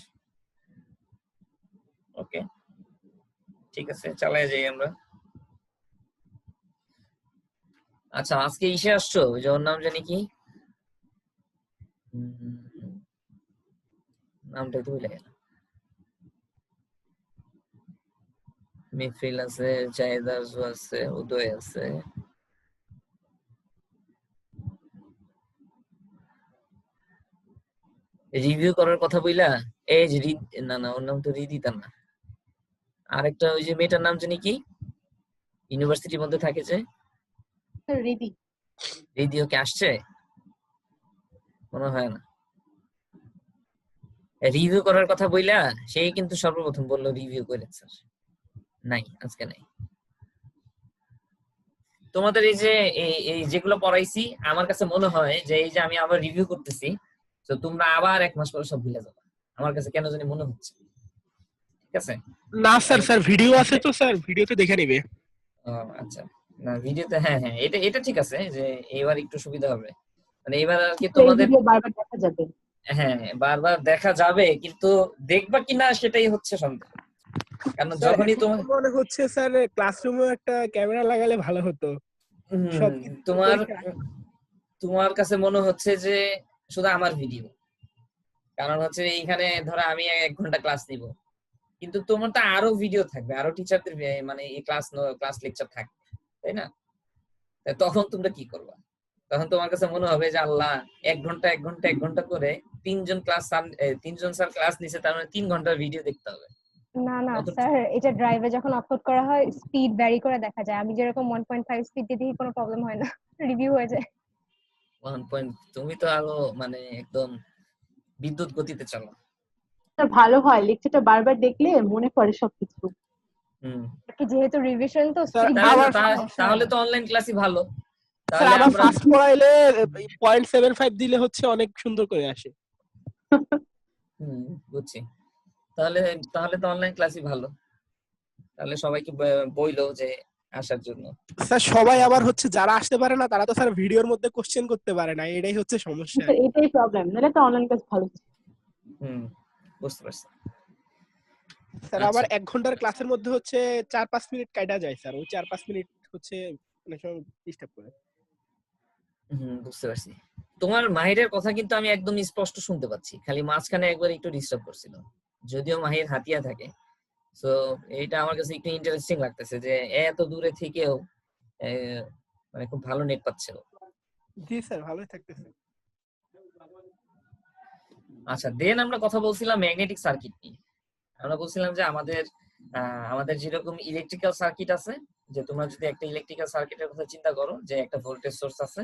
ওকে, ঠিক আছে, চালায় যাই আমরা। আচ্ছা, আজকে ইসে আসছো, ওই যে ওর নাম জানি কি, উম, নামটা একটু ভুলে গেলাম। মিফিল আছে, জাহিদ আরজু আছে, উদয় আছে, রিভিউ করার কথা বইলা, এই যে না না, ওর নাম তো রিদিতা না, আরেকটা ওই যে মেয়েটার নাম জানি কি, ইউনিভার্সিটির মধ্যে থাকে যে, রিদি। রিদি, ওকে আসছে মনে হয় না। রিভিউ করার কথা বইলা সেই কিন্তু সর্বপ্রথম বললো রিভিউ করেন স্যার, নাই আজকে নাই। তোমাদের এই যে এই যেগুলো পড়াইছি, আমার কাছে মনে হয় যে এই যে আমি আবার রিভিউ করতেছি, তো তোমরা আবার 1 মাস পরে সব ভুলে যাবে, আমার কাছে কেন জানি মনে হচ্ছে। ঠিক আছে? না স্যার, স্যার ভিডিও আছে তো স্যার, ভিডিওতে দেখে নিবে। ও, আচ্ছা, না ভিডিওতে, হ্যাঁ হ্যাঁ, এটা এটা ঠিক আছে যে এবার একটু সুবিধা হবে, মানে এবার আর কি এই তোমাদের, ভিডিও বারবার দেখা যাবে। হ্যাঁ বারবার দেখা যাবে, কিন্তু দেখবা কিনা সেটাই হচ্ছে সন্দেহ। কারণ স্যার যখনই এখন তোমার তো মনে হচ্ছে স্যার ক্লাসরুমেও একটা ক্যামেরা লাগালে ভালো হতো। সবকিছু তোমার পরীক্ষা- তোমার কাছে মনে হচ্ছে যে শুধু আমার ভিডিও, কারণ হচ্ছে এইখানে ধরো আমি 1 ঘন্টা ক্লাস নিব, কিন্তু তোমার তো আরো ভিডিও থাকবে, আরো টিচারদের মানে এই ক্লাস লেকচার থাকবে, তাই না? তখন তোমরা কি করবা? তখন তোমার কাছে মনে হবে যে আল্লাহ, 1 ঘন্টা করে 3জন স্যার ক্লাস নিছে, তার মানে 3 ঘন্টার ভিডিও দেখতে হবে। না না অত স্যার, এটা ড্রাইভে যখন আপলোড করা হয় স্পিড ভ্যারি করে দেখা যায়। আমি যেরকম 1.5 স্পিড দিয়ে দেখি কোনো প্রবলেম হয় না, রিভিউ হয়ে যায়। 1 পয়েন্ট, তুমি তো আরো মানে একদম বিদ্যুৎ গতিতে চলো। এটা ভালো হয়, লেকচারটা বারবার দেখলে মনে পড়ে সবকিছু। হুম, কি যেহেতু রিভিশন তো স্যার স্পিড তাহলে দিলে আবার সমস্যা হয় তাহলে না। তো অনলাইন ক্লাসই ভালো। স্যার তাহলে আবার আমরা, ফার্স্ট পড়াইলে 0.75 দিলে হচ্ছে অনেক সুন্দর করে আসে। বুঝছি। তাহলে তাহলে তো অনলাইন ক্লাসই ভালো। তাহলে সবাইকে বইলো যে আসার জন্য। স্যার সবাই আবার হচ্ছে যারা আসতে পারে না তারা তো স্যার ভিডিওর মধ্যে কোশ্চেন করতে পারে না, এটাই হচ্ছে সমস্যা। স্যার এটাই প্রবলেম, নাহলে তো অনলাইন ক্লাস ভালো ছিল। হুম, বুঝতে পারছি। স্যার আবার আচ্ছা, 1 ঘন্টার ক্লাসের মধ্যে হচ্ছে 4-5 মিনিট কাটা যায় স্যার, ওই 4-5 মিনিট হচ্ছে অনেক সময় ডিস্টার্ব করে। বুঝতে পারছি। তোমার মাহিরের কথা কিন্তু আমি একদম স্পষ্ট শুনতে পাচ্ছি, খালি মাঝখানে একবার একটু ডিস্টার্ব করছিল, যদিও মাহির হাতিয়া থাকে। তো এইটা আমার কাছে একটু ইন্টারেস্টিং লাগতেছে যে এত দূরে থেকেও মানে খুব ভালো নেট পাচ্ছে ও। জি স্যার, ভালোই থাকতেছে। আচ্ছা, দেন আমরা কথা বলছিলাম ম্যাগনেটিক সার্কিট নিয়ে। আমরা বলছিলাম যে আমাদের যেরকম ইলেকট্রিক্যাল সার্কিট আছে, যে তোমরা যদি একটা ইলেকট্রিক্যাল সার্কিটের কথা চিন্তা করো, যে একটা ভোল্টেজ সোর্স আছে,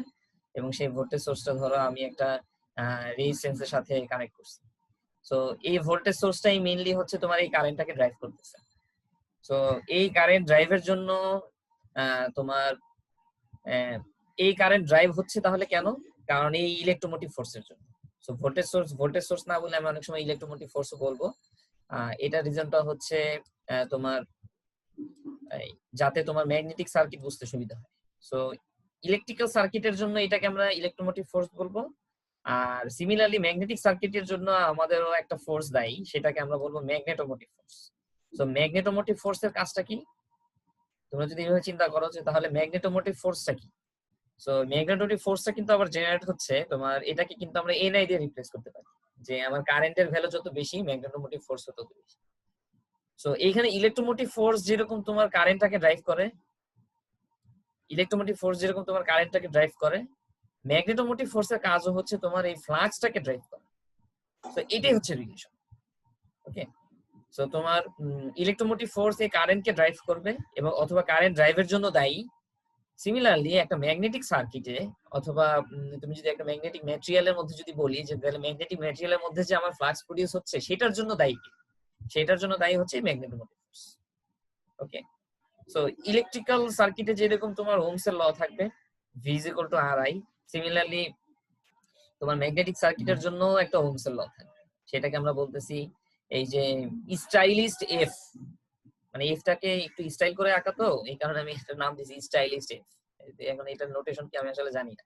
এবং সেই ভোল্টেজ সোর্সটা ধরো আমি একটা রেজিস্ট্যান্সের সাথে কানেক্ট করছি। সো এই ভোল্টেজ সোর্সটাই মেইনলি হচ্ছে তোমার এই কারেন্টটাকে ড্রাইভ করতেছে। সো এই কারেন্ট ড্রাইভের জন্য তোমার এই কারেন্ট ড্রাইভ হচ্ছে তাহলে কেন? কারণ এই ইলেকট্রোমোটিভ ফোর্সের জন্য। সো ভোল্টেজ সোর্স না বলে আমি অনেক সময় ইলেকট্রোমোটিভ ফোর্সও বলবো। এটা রিজনটা হচ্ছে তোমার যাতে তোমার ম্যাগনেটিক সার্কিট বুঝতে সুবিধা হয়। সো ইলেকট্রিক্যাল সার্কিটের জন্য এটাকে আমরা ইলেকট্রোমোটিভ ফোর্স বলবো। আর সিমিলারলি ম্যাগনেটিক সার্কিটের জন্য আমাদেরও একটা ফোর্স দায়ী, সেটাকে আমরা বলবো ম্যাগনেটোমোটিভ ফোর্স। সো ম্যাগনেটোমোটিভ ফোর্সের কাজটা কি? তোমরা যদি এভাবে চিন্তা করো যে তাহলে ম্যাগনেটোমোটিভ ফোর্সটা কি, সো ম্যাগনেটোমোটিভ ফোর্সটা কিন্তু আবার জেনারেট হচ্ছে তোমার, এটাকে কিন্তু আমরা এনআই দিয়ে রিপ্লেস করতে পারি, যে আমার কারেন্টের ভ্যালু যত বেশি ম্যাগনেটোমোটিভ ফোর্স তত বেশি। সো এইখানে ইলেকট্রোমোটিভ ফোর্স যেরকম তোমার কারেন্টটাকে ড্রাইভ করে, ম্যাগনেটোমোটিভ ফোর্সের কাজও হচ্ছে তোমার এই ফ্লাক্সটাকে ড্রাইভ করা। সো এটাই হচ্ছে রিলেশন। ওকে, সো তোমার ইলেকট্রোমোটিভ ফোর্স এই কারেন্টকে ড্রাইভ করবে এবং অথবা কারেন্ট ড্রাইভের জন্য দায়ী। সিমিলারলি একটা ম্যাগনেটিক সার্কিটে অথবা তুমি যদি একটা ম্যাগনেটিক ম্যাটেরিয়ালের মধ্যে যদি বলি যে তাহলে ম্যাগনেটিক ম্যাটেরিয়ালের মধ্যে যে আমার ফ্লাক্স প্রডিউস হচ্ছে সেটার জন্য দায়ী কি? সেটার জন্য দায়ী হচ্ছে ম্যাগনেটোমোটিভ ফোর্স। ওকে, সো ইলেকট্রিক্যাল সার্কিটে যেরকম তোমার ওহমস এর ল থাকবে, V = RI, সিমিলারলি তোমার ম্যাগনেটিক সার্কিটের জন্য একটা ওহমস এর ল থাকবে, সেটাকে আমরা বলতেছি এই যে স্টাইলিস্ট এফ, মানে এফটাকে একটু স্টাইল করে আঁকা, তো এই কারণে আমি এটার নাম দিয়েছি স্টাইলিস্ট এফ। এখন এটার নোটেশন কি আমি আসলে জানি না।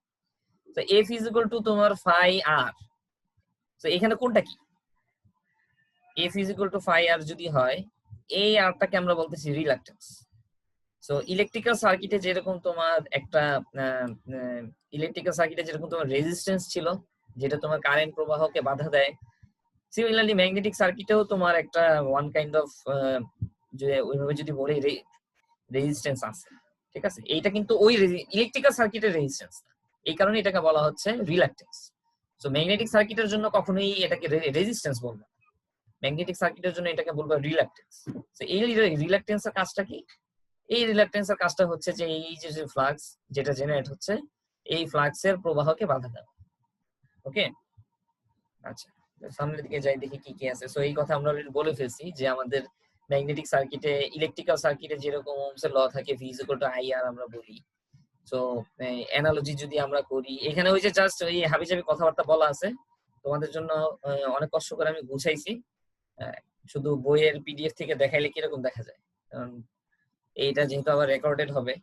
তো এফ = তোমার ফাই আর। তো এখানে কোনটা কি? এফ = ফাই আর যদি হয়, এই আরটাকে আমরা বলতেছি রিলাক্টেন্স। সো ইলেকট্রিক্যাল সার্কিটে যেরকম তোমার একটা ইলেকট্রিক্যাল সার্কিটে যেরকম তোমার রেজিস্ট্যান্স ছিল যেটা তোমার কারেন্ট প্রবাহকে বাধা দেয়, সিমিলারলি ম্যাগনেটিক সার্কিটেও তোমার একটা ওয়ান কাইন্ড অফ যে ওইভাবে যদি বলি রেজিস্ট্যান্স আছে, ঠিক আছে? এইটা কিন্তু ওই ইলেকট্রিক্যাল সার্কিটের রেজিস্ট্যান্স না, এই কারণে এটাকে বলা হচ্ছে রিলাক্টেন্স। সো ম্যাগনেটিক সার্কিটের জন্য কখনোই এটাকে রেজিস্ট্যান্স বলবো না, ম্যাগনেটিক সার্কিটের জন্য এটাকে বলবো রিলাক্টেন্স। সো এই রিলাক্টেন্সের কাজটা কি? এই রিলাক্টেন্সের কাজটা হচ্ছে যে এই যে ফ্লাক্স যেটা জেনারেট হচ্ছে এই ফ্লাক্সের প্রবাহকে বাধা দেওয়া। ওকে, আচ্ছা সামনের দিকে যাই দেখি কি কি আছে। সো এই কথা আমরা অলরেডি বলে ফেলছি যে আমাদের ম্যাগনেটিক সার্কিটে ইলেকট্রিক্যাল সার্কিটে যেরকম ওহমস এর ল থাকে V = IR আমরা বলি। সো অ্যানালজি যদি আমরা করি এখানে ওই যে জাস্ট ওই হাবিজাবি কথাবার্তা বলা আছে তোমাদের জন্য, অনেক কষ্ট করে আমি গুছাইছি। শুধু বইয়ের PDF থেকে দেখাইলে কিরকম দেখা যায়, কারণ এইটা যেহেতু আবার রেকর্ডেড হবে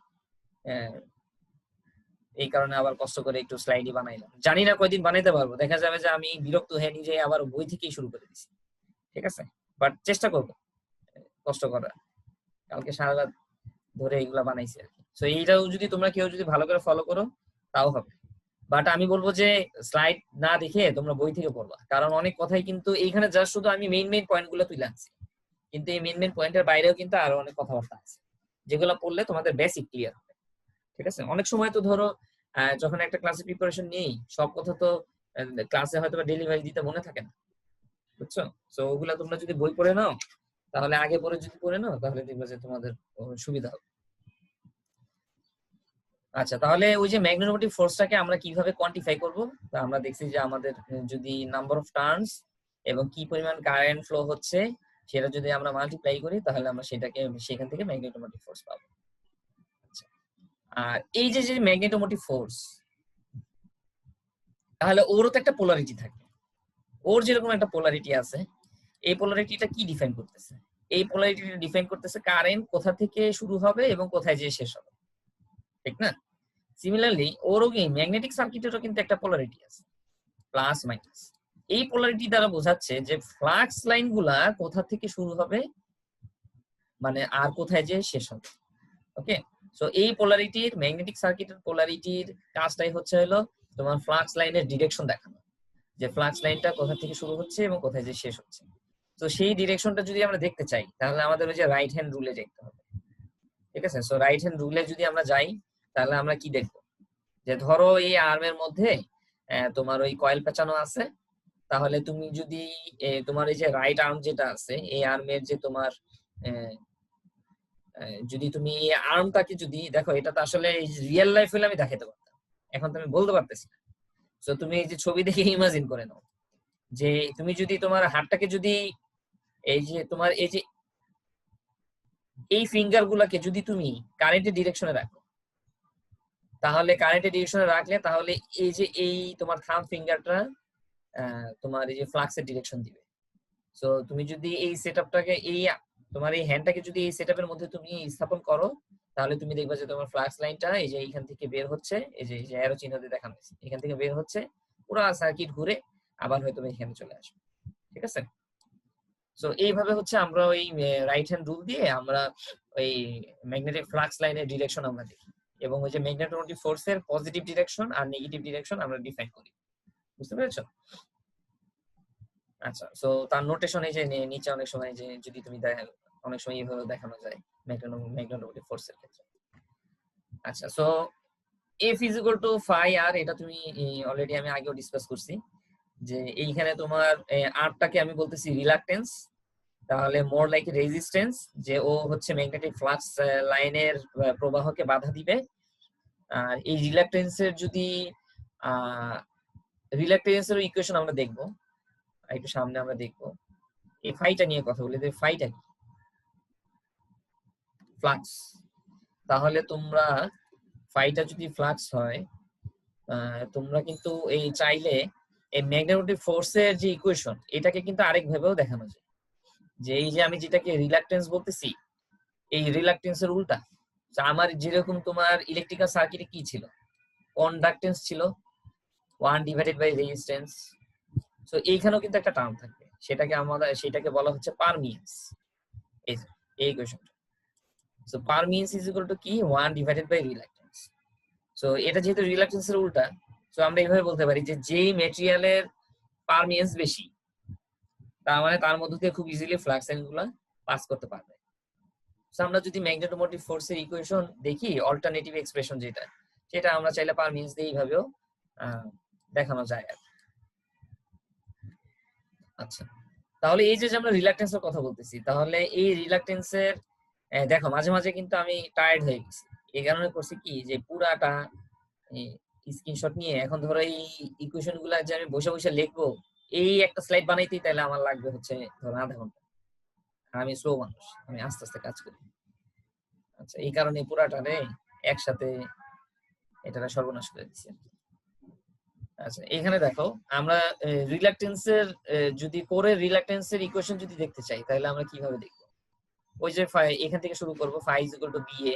এই কারণে আবার কষ্ট করে একটু স্লাইডই বানাইলাম। জানি না কয়দিন বানাইতে পারবো, দেখা যাবে যে আমি বিরক্ত হয়ে নিজে আবার বই থেকেই শুরু করে দিচ্ছি, ঠিক আছে? বাট চেষ্টা করবো কষ্ট করার, কালকে সারা রাত ধরে এগুলা বানাইছি আর কি। সো এইটাও যদি তোমরা কেউ যদি ভালো করে ফলো করো তাও হবে। বাট আমি বলবো যে স্লাইড না দেখে তোমরা বই থেকে পড়বা, কারণ অনেক কথাই কিন্তু এইখানে জাস্ট শুধু আমি মেইন পয়েন্ট গুলো তুলে আনছি, কিন্তু এই মেইন পয়েন্টের বাইরেও কিন্তু আরো অনেক কথাবার্তা আছে যেগুলো পড়লে তোমাদের বেসিক ক্লিয়ার হবে, ঠিক আছে? অনেক সময় তো ধরো যখন একটা ক্লাসে প্রিপারেশন নেই সব কথা তো ক্লাসে হয়তো ডেলিভারি দিতে মনে থাকে না, বুঝছো? সো ওগুলা তোমরা যদি বই পড়ে নাও তাহলে আগে পরে যদি পড়ে নাও তাহলে দেখবে যে তোমাদের সুবিধা হবে। আচ্ছা, তাহলে ওই যে ম্যাগনেটোমোটিভ ফোর্সটাকে আমরা কিভাবে কোয়ান্টিফাই করব? আমরা দেখছি যে আমাদের যদি নাম্বার অফ টার্নস এবং কি পরিমাণ কারেন্ট ফ্লো হচ্ছে সেটা যদি আমরা মাল্টিপ্লাই করি তাহলে আমরা সেখান থেকে ম্যাগনেটোমোটিভ ফোর্স পাবো। আচ্ছা, আর এই যে ম্যাগনেটোমোটিভ ফোর্স, তাহলে ওরও তো একটা পোলারিটি থাকে। ওর যেরকম একটা পোলারিটি আছে, এই পোলারিটিটা কি ডিফাইন করতেছে? এই পোলারিটিটা ডিফাইন করতেছে কারেন্ট কোথা থেকে শুরু হবে এবং কোথায় যেয়ে শেষ হবে, ঠিক না? সিমিলারলি ওরও কি ম্যাগনেটিক সার্কিটেরও কিন্তু একটা পোলারিটি আছে, প্লাস মাইনাস। এই পোলারিটি দ্বারা বোঝাচ্ছে যে ফ্লাক্স লাইন গুলা কোথা থেকে শুরু হবে মানে আর কোথায় যে শেষ হবে। ওকে, সো এই পোলারিটির ম্যাগনেটিক সার্কিটের পোলারিটির কাজটাই হচ্ছে হলো তোমার ফ্লাক্স লাইনের ডিরেকশন দেখানো, যে ফ্লাক্স লাইনটা কোথা থেকে শুরু হচ্ছে এবং কোথায় যে শেষ হচ্ছে। তো সেই ডিরেকশনটা যদি আমরা দেখতে চাই তাহলে আমাদের ওই যে রাইট হ্যান্ড রুলে দেখতে হবে, ঠিক আছে? সো রাইট হ্যান্ড রুলে যদি আমরা যাই তাহলে আমরা কি দেখবো, যে ধরো এই আর্মের মধ্যে তোমার ওই কয়েল পেঁচানো আছে, তাহলে তুমি যদি তোমার এই যে রাইট আর্ম যেটা আছে এই আর্মের যে তোমার যদি তুমি এই আর্মটাকে যদি দেখো, এটা তো আসলে রিয়েল লাইফ হলে আমি দেখাতে পারতাম, এখন তো আমি বলতে পারতেছি না। তো তুমি এই যে ছবি দেখে ইমাজিন করে নাও যে তুমি যদি তোমার হাতটাকে যদি এই যে তোমার এই যে এই ফিঙ্গার গুলাকে যদি তুমি কারেন্টের ডিরেকশনে রাখো, তাহলে কারেন্টের ডিরেকশনে রাখলে তাহলে এই যে এই তোমার থাম্ব ফিঙ্গারটা তোমার এই যে ফ্লাক্সের ডিরেকশন দিবে। সো তুমি যদি এই সেটআপটাকে এই তোমার এই হ্যান্ডটাকে যদি এই সেটআপের মধ্যে তুমি স্থাপন করো তাহলে তুমি দেখবা যে তোমার ফ্লাক্স লাইনটা এই যে এইখান থেকে বের হচ্ছে, এই যে অ্যারো চিহ্ন দিয়ে দেখানো হয়েছে, এখান থেকে বের হচ্ছে পুরো সার্কিট ঘুরে আবার হয়তো এখানে চলে আসবে, ঠিক আছে? সো এইভাবে হচ্ছে আমরা ওই রাইট হ্যান্ড রুল দিয়ে আমরা ওই ম্যাগনেটিক ফ্লাক্স লাইনের ডিরেকশন আমরা দেখি এবং ওই যে ম্যাগনেটোমোটিভ ফোর্সের পজিটিভ ডিরেকশন আর নেগেটিভ ডিরেকশন আমরা ডিফাইন করি, বুঝতে পেরেছো? আচ্ছা, সো তার নোটেশন এই যে নিচে অনেক সময় যে যদি তুমি অনেক সময় এইভাবে দেখানো যায় ম্যাগনেটোমোটিভ ফোর্সের ক্ষেত্রে। আচ্ছা, সো F = phi r, এটা তুমি অলরেডি আমি আগেও ডিসকাস করছি যে এইখানে তোমার আরটাকে আমি বলতেছি রিলাক্টেন্স, তাহলে মোর লাইক রেজিস্ট্যান্স, যে ও হচ্ছে ম্যাগনেটিক ফ্লাক্স লাইনের প্রবাহকে বাধা দিবে। আর এই রিলাক্টেন্সের যদি রিলাক্টেন্সের ইকুয়েশন আমরা দেখবো একটু সামনে, আমরা দেখবো এই ফাইটা নিয়ে কথা বলি, যে ফাইটা কি ফ্লাক্স। তাহলে তোমরা ফাইটা যদি ফ্লাক্স হয় তোমরা কিন্তু এই চাইলে এই ম্যাগনেটিক ফোর্সের যে ইকুয়েশন এটাকে কিন্তু আরেক ভাবেও দেখানো যায়, যে এই যে আমি যেটাকে রিলাক্টেন্স বলতেছি এই রিলাক্টেন্সের উল্টা। আমার যেরকম তোমার ইলেকট্রিক্যাল সার্কিটে কি ছিল, কন্ডাক্টেন্স ছিল 1/রেজিস্ট্যান্স। সো এইখানেও কিন্তু একটা টার্ম থাকবে, সেটাকে বলা হচ্ছে পারমিয়েন্স, এই ইকুয়েশনটা। So permeance is equal to কি 1 ডিভাইডেড বাই রিলাক্টেন্স। সো এটা যেহেতু রিলাক্টেন্সের উল্টা, সো আমরা এইভাবে বলতে পারি যে যেই ম্যাটেরিয়ালের পারমিয়েন্স বেশি, তার মানে তার মধ্যে দিয়ে খুব ইজিলি ফ্লাক্স লাইন গুলা পাস করতে পারবে। সো আমরা যদি ম্যাগনেটোমোটিভ ফোর্সের ইকুয়েশন দেখি, অল্টারনেটিভ এক্সপ্রেশন যেটা, সেটা আমরা চাইলে পারমিয়েন্স দিয়ে এইভাবেও দেখানো যায় আর। আচ্ছা, তাহলে এই যে আমরা রিলাক্টেন্সের কথা বলতেছি, তাহলে এই রিলাক্টেন্সের দেখো মাঝে মাঝে কিন্তু আমি টায়ার্ড হয়ে গেছি, এই কারণে করছি কি যে পুরাটা স্ক্রিনশট নিয়ে এখন ধরো এই ইকুয়েশন গুলা যে আমি বসে বসে লিখবো, এই একটা স্লাইড বানাইতেই তাহলে আমার লাগবে হচ্ছে ধরো আধা ঘন্টা। আমি স্লো মানুষ, আমি আস্তে আস্তে কাজ করি। আচ্ছা, এই কারণে পুরাটা রে একসাথে এটা সর্বনাশ করে দিচ্ছি। আচ্ছা, এখানে দেখো আমরা রিলাক্টেন্সের যদি কোরের রিলাক্টেন্সের ইকুয়েশন যদি দেখতে চাই, তাহলে আমরা কিভাবে দেখবো? ওই যে এখান থেকে শুরু করব, phi is equal to ba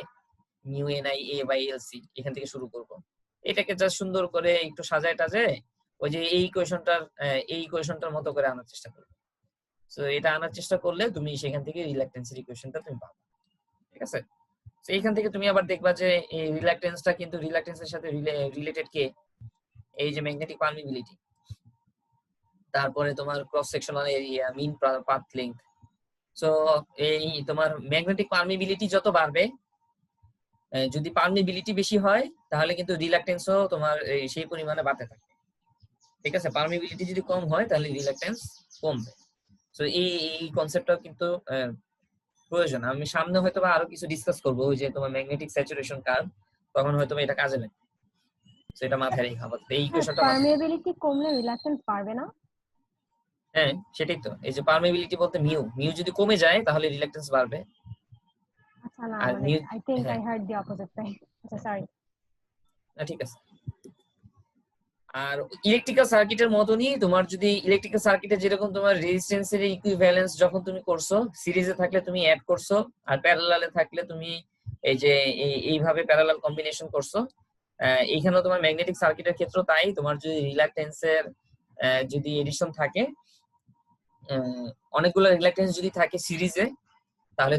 mu ni a by lc, এখান থেকে শুরু করব। এটাকে জাস্ট সুন্দর করে একটু সাজায় টাজায় ওই যে এই ইকুয়েশনটার মতো করে আনার চেষ্টা করব। সো এটা আনার চেষ্টা করলে তুমি সেখান থেকে রিলাক্টেন্সের ইকুয়েশনটা তুমি পাবে, ঠিক আছে? তো এইখান থেকে তুমি আবার দেখবা যে এই রিলাক্টেন্সটা কিন্তু রিলাক্টেন্সের সাথে রিলেটেড কে, এই যে ম্যাগনেটিক পারমিবিলিটি, তারপরে তোমার ক্রস সেকশনাল এরিয়া, মিন পাথ লেংথ। সো এই তোমার ম্যাগনেটিক পারমিবিলিটি যত বাড়বে, যদি পারমিবিলিটি বেশি হয় তাহলে কিন্তু রিলাক্টেন্সও তোমার সেই পরিমাণে বাড়তে থাকবে, ঠিক আছে? পারমিবিলিটি যদি কম হয় তাহলে রিলাক্টেন্স কমবে। সো এই কনসেপ্টটা কিন্তু প্রয়োজন। আমি সামনে হয়তো বা আরো কিছু ডিসকাস করবো, ওই যে তোমার ম্যাগনেটিক স্যাচুরেশন কার্ভ, তখন হয়তো এটা কাজে লাগবে। সেটা মাথায় রেখে আপাতত এই ইকুয়েশনটা পারমিয়াবিলিটি কমলে রিলাক্টেন্স বাড়বে না? হ্যাঁ, সেটাই তো। এই যে পারমিবিলিটি বলতে মিউ যদি কমে যায় তাহলে রিলাক্টেন্স বাড়বে। আচ্ছা, না আর মানে মিউ, আই থিংক হ্যাঁ, I hard the opposite thing. আচ্ছা, সরি। ঠিক আছে। আর ইলেকট্রিক্যাল সার্কিটের মতনই তোমার যদি ইলেকট্রিক্যাল সার্কিটে যেরকম তোমার রেজিস্ট্যান্সের ইকুইভ্যালেন্স যখন তুমি করছো, সিরিজে থাকলে তুমি অ্যাড করছো, আর প্যারালালে থাকলে তুমি এই যে এইভাবে প্যারালাল কম্বিনেশন করছো, এইখানেও তোমার ম্যাগনেটিক সার্কিটের ক্ষেত্রে তাই। তোমার যদি রিলাক্টেন্সের যদি এডিশন থাকে, অনেকগুলো রিলাক্টেন্স যদি থাকে সিরিজে, তাহলে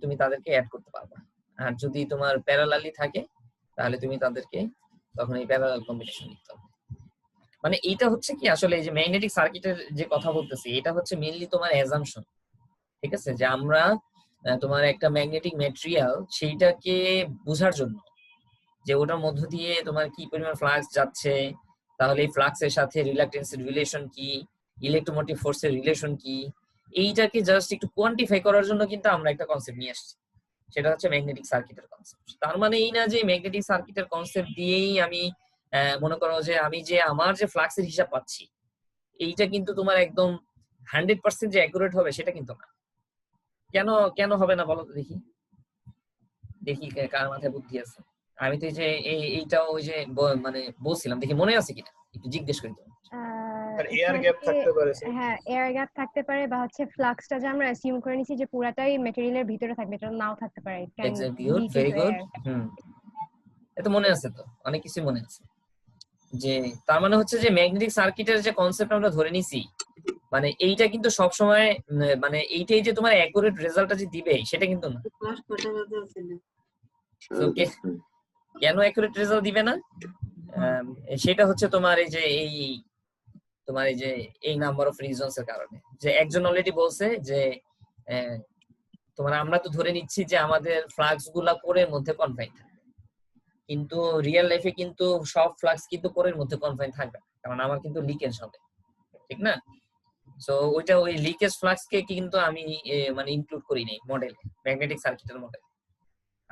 তুমি তাদেরকে অ্যাড করতে পারবে। আর যদি তোমার প্যারালালি থাকে তাহলে তুমি তাদেরকে তখন এই প্যারালাল কম্বিনেশন নিতে হবে। মানে এইটা হচ্ছে কি আসলে এই যে ম্যাগনেটিক সার্কিটের যে কথা বলতেছি, এটা হচ্ছে মেইনলি তোমার অ্যাজাম্পশন, ঠিক আছে? যে আমরা তোমার একটা ম্যাগনেটিক ম্যাটেরিয়াল সেইটাকে বোঝার জন্য যে ওটার মধ্য দিয়ে তোমার কি পরিমাণ ফ্লাক্স যাচ্ছে, তাহলে এই ফ্লাক্সের সাথে রিলাক্টেন্সের রিলেশন কি, ইলেকট্রোমোটিভ ফোর্সের রিলেশন কি, এইটাকে জাস্ট একটু কোয়ান্টিফাই করার জন্য কিন্তু আমরা একটা কনসেপ্ট নিয়ে আসছি, সেটা হচ্ছে ম্যাগনেটিক সার্কিটের কনসেপ্ট। তার মানে এই না যে ম্যাগনেটিক সার্কিটের কনসেপ্ট দিয়েই আমি মনে করো যে আমি যে আমার যে ফ্লাক্সের হিসাব পাচ্ছি এইটা কিন্তু তোমার একদম 100% যে অ্যাকুরেট হবে সেটা কিন্তু না। কেন কেন হবে না বলো তো দেখি, দেখি কার মাথায় বুদ্ধি আছে। আমি তো এই যে এইটাও ওই যে মানে বলছিলাম, দেখি মনে আছে কিনা একটু জিজ্ঞেস করি তো। আর এয়ার গ্যাপ থাকতে পারে স্যার। হ্যাঁ, এয়ার গ্যাপ থাকতে পারে, বা হচ্ছে ফ্লাক্সটা যে আমরা অ্যাসিউম করে নিছি যে পুরাটাই ম্যাটেরিয়ালের ভিতরে থাকবে, এটা নাও থাকতে পারে। It can exactly, good, leak very into good. Air. এটা মনে আছে তো, অনেক কিছু মনে আছে। যে তার মানে হচ্ছে যে ম্যাগনেটিক সার্কিটের যে কনসেপ্ট আমরা ধরে নিছি, মানে এইটা কিন্তু সব সময় মানে এইটাই যে তোমার অ্যাকুরেট রেজাল্টটা যে দিবে সেটা কিন্তু না। তো কেন অ্যাকুরেট রেজাল্ট দিবে না, সেটা হচ্ছে তোমার এই যে তোমার এই যে এই নাম্বার অফ রিজনস এর কারণে। যে একজন অলরেডি বলছে যে তোমার আমরা তো ধরে নিচ্ছি যে আমাদের ফ্লাক্স গুলা কোরের মধ্যে কনফাইন থাকবে, কিন্তু রিয়েল লাইফে কিন্তু সব ফ্লাক্স কিন্তু কোরের মধ্যে কনফাইন থাকবে না, কারণ আমার কিন্তু লিকেজ হবে, ঠিক না? সো ওই লিকেজ ফ্লাক্স কে কিন্তু আমি মানে ইনক্লুড করি নাই মডেলে, ম্যাগনেটিক সার্কিটের মডেল।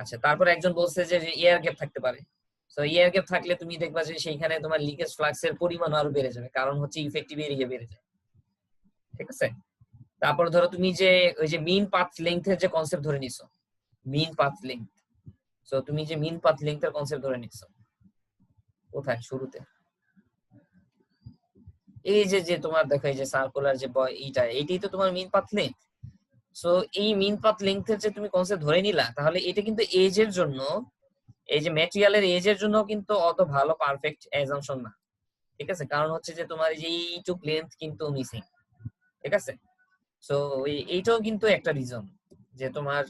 আচ্ছা, তারপর একজন বলছে যে এয়ার গ্যাপ থাকতে পারে। সো এয়ার গ্যাপ থাকলে তুমি দেখবা যে সেইখানে তোমার লিকেজ ফ্লাক্স এর পরিমাণ আরো বেড়ে যাবে, কারণ হচ্ছে ইফেক্টিভ এরিয়া বেড়ে যায়, ঠিক আছে? তারপর ধরো তুমি যে ওই যে মিন পাথ লেংথের যে কনসেপ্ট ধরে নিছো, মিন পাথ লেংথ। সো তুমি যে মিন পাথ লেংথের কনসেপ্ট ধরে নিছো কোথায় শুরুতে, এই যে তোমার দেখো এই যে সার্কুলার যে এইটাই তো তোমার মিন পাথ লেংথ। সো এই মিন পাথ লেংথের যে তুমি কনসেপ্ট ধরে নিলা, তাহলে এটা কিন্তু এজ এর জন্য, এই যে ম্যাটেরিয়ালের এজ এর জন্য কিন্তু অত ভালো পারফেক্ট অ্যাজাম্পশন না, ঠিক আছে? কারণ হচ্ছে যে তোমার এই যে এইটুক লেন্থ কিন্তু মিসিং, ঠিক আছে? সো এইটাও কিন্তু একটা রিজন যে তোমার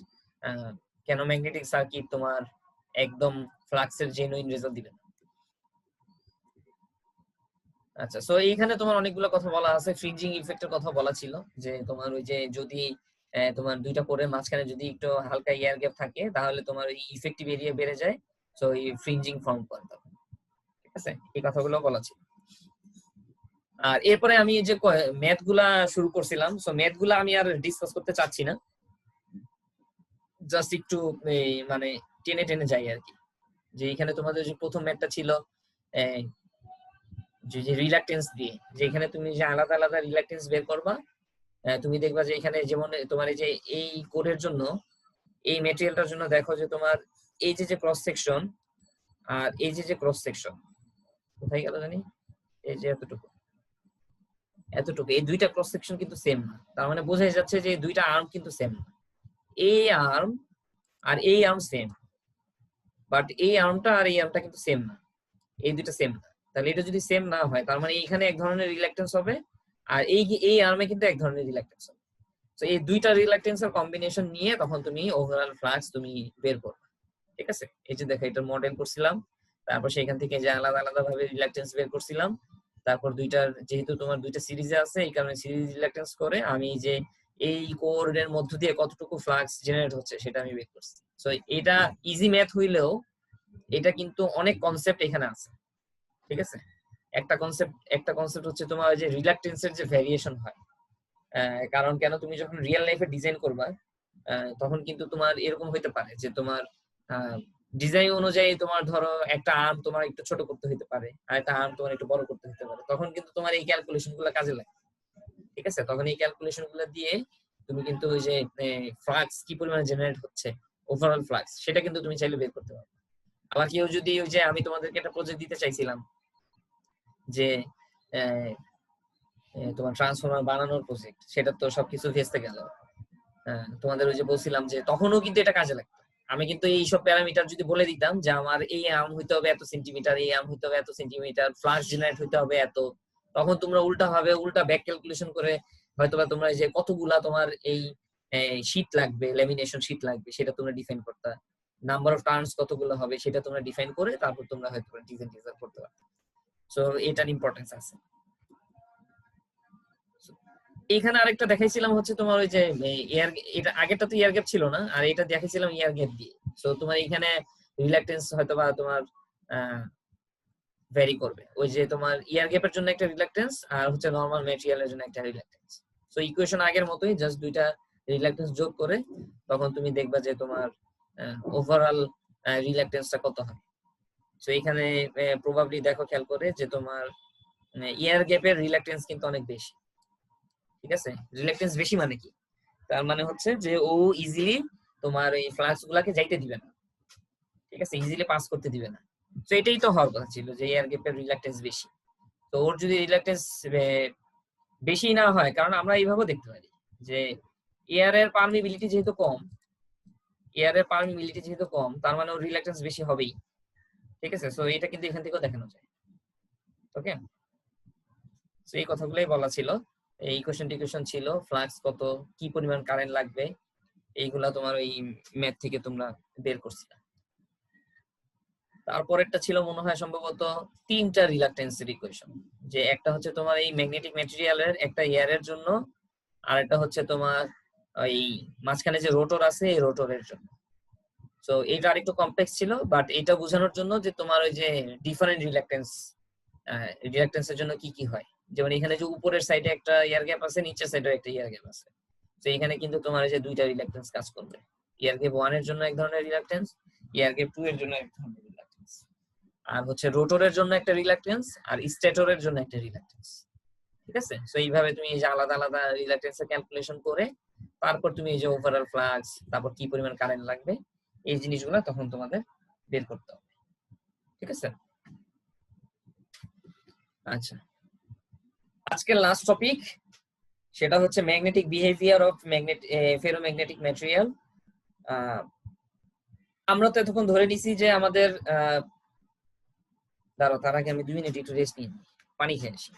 কেন ম্যাগনেটিক সার্কিট তোমার একদম ফ্লাক্সের জেনুইন রেজাল্ট দিবে না। আচ্ছা, সো এইখানে তোমার অনেকগুলো কথা বলা আছে। ফ্রিঞ্জিং ইফেক্টের কথা বলা ছিল, যে তোমার ওই যে যদি তোমার দুইটা কোরের মাঝখানে যদি একটু হালকা এয়ার গ্যাপ থাকে তাহলে তোমার ওই ইফেক্টিভ এরিয়া বেড়ে যায়, সো এই ফ্রিঞ্জিং ফর্ম করে তখন। ঠিক আছে, এই কথাগুলো বলা ছিল। আর এরপরে আমি যে ম্যাথ গুলা শুরু করছিলাম, সো ম্যাথ গুলা আমি আর ডিসকাস করতে চাচ্ছি না, জাস্ট একটু মানে টেনে টেনে যাই আর কি। যে এখানে তোমাদের যে প্রথম ম্যাথটা ছিল যে রিলাক্টেন্স দিয়ে, যে এখানে তুমি যে আলাদা আলাদা রিলাক্টেন্স বের করবা, তুমি দেখবা যে এখানে যেমন তোমার এই যে এই কোডের জন্য, এই ম্যাটেরিয়ালটার জন্য দেখো যে তোমার এই যে ক্রস সেকশন আর এই যে ক্রস সেকশন কোথায় গেল জানি, এই যে এতটুকু এতটুকু, এই দুইটা ক্রস সেকশন কিন্তু সেম না। তার মানে বোঝাই যাচ্ছে যে এই দুইটা আর্ম কিন্তু সেম না। এই আর্ম আর এই আর্ম সেম, বাট এই আর্মটা আর এই আর্মটা কিন্তু সেম না, এই দুইটা সেম না। তাহলে এটা যদি সেম না হয় তার মানে এখানে এক ধরনের রিলাক্টেন্স হবে, আর এই আর্মে কিন্তু এক ধরনের রিলাক্টেন্স হবে। তো এই দুইটা রিলাক্টেন্সের কম্বিনেশন নিয়ে তখন তুমি ওভারঅল ফ্লাক্স তুমি বের করবে। ঠিক আছে, এই যে দেখো এটা মডেল করছিলাম, তারপর সেখান থেকে যে আলাদা আলাদা ভাবে রিলাক্টেন্স বের করছিলাম, তারপর দুইটার যেহেতু তোমার দুইটা সিরিজে আছে এই কারণে সিরিজ রিলাক্টেন্স করে আমি যে এই কোরের মধ্য দিয়ে কতটুকু ফ্লাক্স জেনারেট হচ্ছে সেটা আমি বের করছি। সো এটা ইজি ম্যাথ হইলেও এটা কিন্তু অনেক কনসেপ্ট এখানে আছে। ঠিক আছে, একটা কনসেপ্ট হচ্ছে তোমার যে রিলাক্টেন্সের যে ভ্যারিয়েশন হয়, কারণ কেন তুমি যখন রিয়েল লাইফে ডিজাইন করবা তখন কিন্তু তোমার এরকম হইতে পারে যে তোমার ডিজাইন অনুযায়ী তোমার ধরো একটা আর্ম তোমার একটু ছোট করতে হইতে পারে, আর একটা আর্ম তোমার একটু বড় করতে হইতে পারে, তখন কিন্তু তোমার এই ক্যালকুলেশন গুলো কাজে লাগে। ঠিক আছে, তখন এই ক্যালকুলেশন গুলো দিয়ে তুমি কিন্তু ওই যে ফ্লাক্স কি পরিমাণে জেনারেট হচ্ছে, ওভারঅল ফ্লাক্স, সেটা কিন্তু তুমি চাইলে বের করতে পারবে। আবার কেউ যদি ওই যে আমি তোমাদেরকে একটা প্রজেক্ট দিতে চাইছিলাম যে তোমার ট্রান্সফরমার বানানোর প্রজেক্ট, সেটা তো সবকিছু ভেস্তে গেল। তোমাদের ওই যে বলছিলাম যে তখনও কিন্তু এটা কাজে লাগতো। আমি কিন্তু এইসব প্যারামিটার যদি বলে দিতাম যে আমার এই আর্ম হইতে হবে এত সেন্টিমিটার, এই আর্ম হইতে হবে এত সেন্টিমিটার, ফ্লাক্স জেনারেট হইতে হবে এত, তখন তোমরা উল্টা ব্যাক ক্যালকুলেশন করে হয়তোবা তোমরা যে কতগুলা তোমার এই শীট লাগবে, ল্যামিনেশন শীট লাগবে, সেটা তোমরা ডিফাইন করতে, নাম্বার অফ টার্নস কতগুলো হবে সেটা তোমরা ডিফাইন করে তারপর তোমরা হয়তো ডিজাইন করতে পারবে। সো এটার ইম্পর্টেন্স আছে। এখানে আরেকটা দেখাইছিলাম হচ্ছে তোমার ওই যে এয়ার, এটা আগেরটা তো এয়ার গ্যাপ ছিল না, আর এটা দেখাইছিলাম এয়ার গ্যাপ দিয়ে। সো তোমার এখানে রিলাক্টেন্স হয়তোবা তোমার ভ্যারি করবে, ওই যে তোমার এয়ার গ্যাপের জন্য একটা রিলাক্টেন্স আর হচ্ছে নরমাল ম্যাটেরিয়ালের জন্য একটা রিলাক্টেন্স। সো ইকুয়েশন আগের মতোই, জাস্ট দুইটা রিলাক্টেন্স যোগ করে তখন তুমি দেখবা যে তোমার ওভারঅল রিলাক্টেন্সটা কত হয়। সো এখানে প্রবাবলি দেখো খেয়াল করে যে তোমার এয়ার গ্যাপের রিলাক্টেন্স কিন্তু অনেক বেশি। ঠিক আছে, রিলাক্টেন্স বেশি মানে কি, তার মানে হচ্ছে যে ও ইজিলি তোমার এই ফ্লাক্স গুলাকে যাইতে দিবে না। ঠিক আছে, ইজিলি পাস করতে দিবে না। তো এটাই তো হওয়ার কথা ছিল যে এয়ার গ্যাপের রিলাক্টেন্স বেশি। তো ওর যদি রিলাক্টেন্স বেশি না হয়, কারণ আমরা এইভাবে দেখতে পারি যে এয়ারের পারমিবিলিটি যেহেতু কম, তার মানে ওর রিলাক্টেন্স বেশি হবেই। ঠিক আছে, সো এটা কিন্তু এখান থেকেও দেখানো যায়। ওকে, সো এই কথাগুলোই বলা ছিল। এই কোশ্চেন ছিল ফ্লাক্স কত, কি পরিমাণ কারেন্ট লাগবে, এইগুলা তোমার ওই ম্যাথ থেকে তোমরা বের করছিলে। তারপরেরটা ছিল মনে হয় সম্ভবত তিনটা রিলাক্টেন্সের ইকুয়েশন, যে একটা হচ্ছে তোমার এই ম্যাগনেটিক ম্যাটেরিয়ালের একটা এয়ারের জন্য, আর একটা হচ্ছে তোমার ওই মাঝখানে যে রোটর আছে এই রোটরের জন্য। তো এটা আরেকটু কমপ্লেক্স ছিল, বাট এটা বোঝানোর জন্য যে তোমার ওই যে ডিফারেন্ট রিলাক্টেন্সের জন্য কি কি হয়, যেমন এখানে যে উপরের সাইডে একটা এয়ার গ্যাপ আছে, নিচের সাইডে একটা এয়ার গ্যাপ আছে। তো এখানে কিন্তু তোমার এই যে দুইটা রিলাক্টেন্স কাজ করবে, এয়ার গ্যাপ 1 এর জন্য এক ধরনের রিলাক্টেন্স, এয়ার গ্যাপ 2 এর জন্য এক ধরনের রিলাক্টেন্স, আর হচ্ছে রোটরের জন্য একটা রিলাক্টেন্স আর স্টেটরের জন্য একটা রিলাক্টেন্স। ঠিক আছে, সো এইভাবে তুমি এই যে আলাদা আলাদা রিলাক্টেন্সের ক্যালকুলেশন করে তারপর তুমি এই যে ওভারঅল ফ্লাক্স, তারপর কি পরিমাণ কারেন্ট লাগবে, এই জিনিসগুলো তখন তোমাদের বের করতে হবে। ঠিক আছে, আচ্ছা, আজকের লাস্ট টপিক সেটা হচ্ছে magnetic behaviour of ferromagnetic material. আমরা তো এতক্ষণ ধরে নিছি যে আমাদের দাঁড়াও, তার আগে আমি 2 মিনিট একটু রেস্ট নিই, পানি খেয়ে আসি।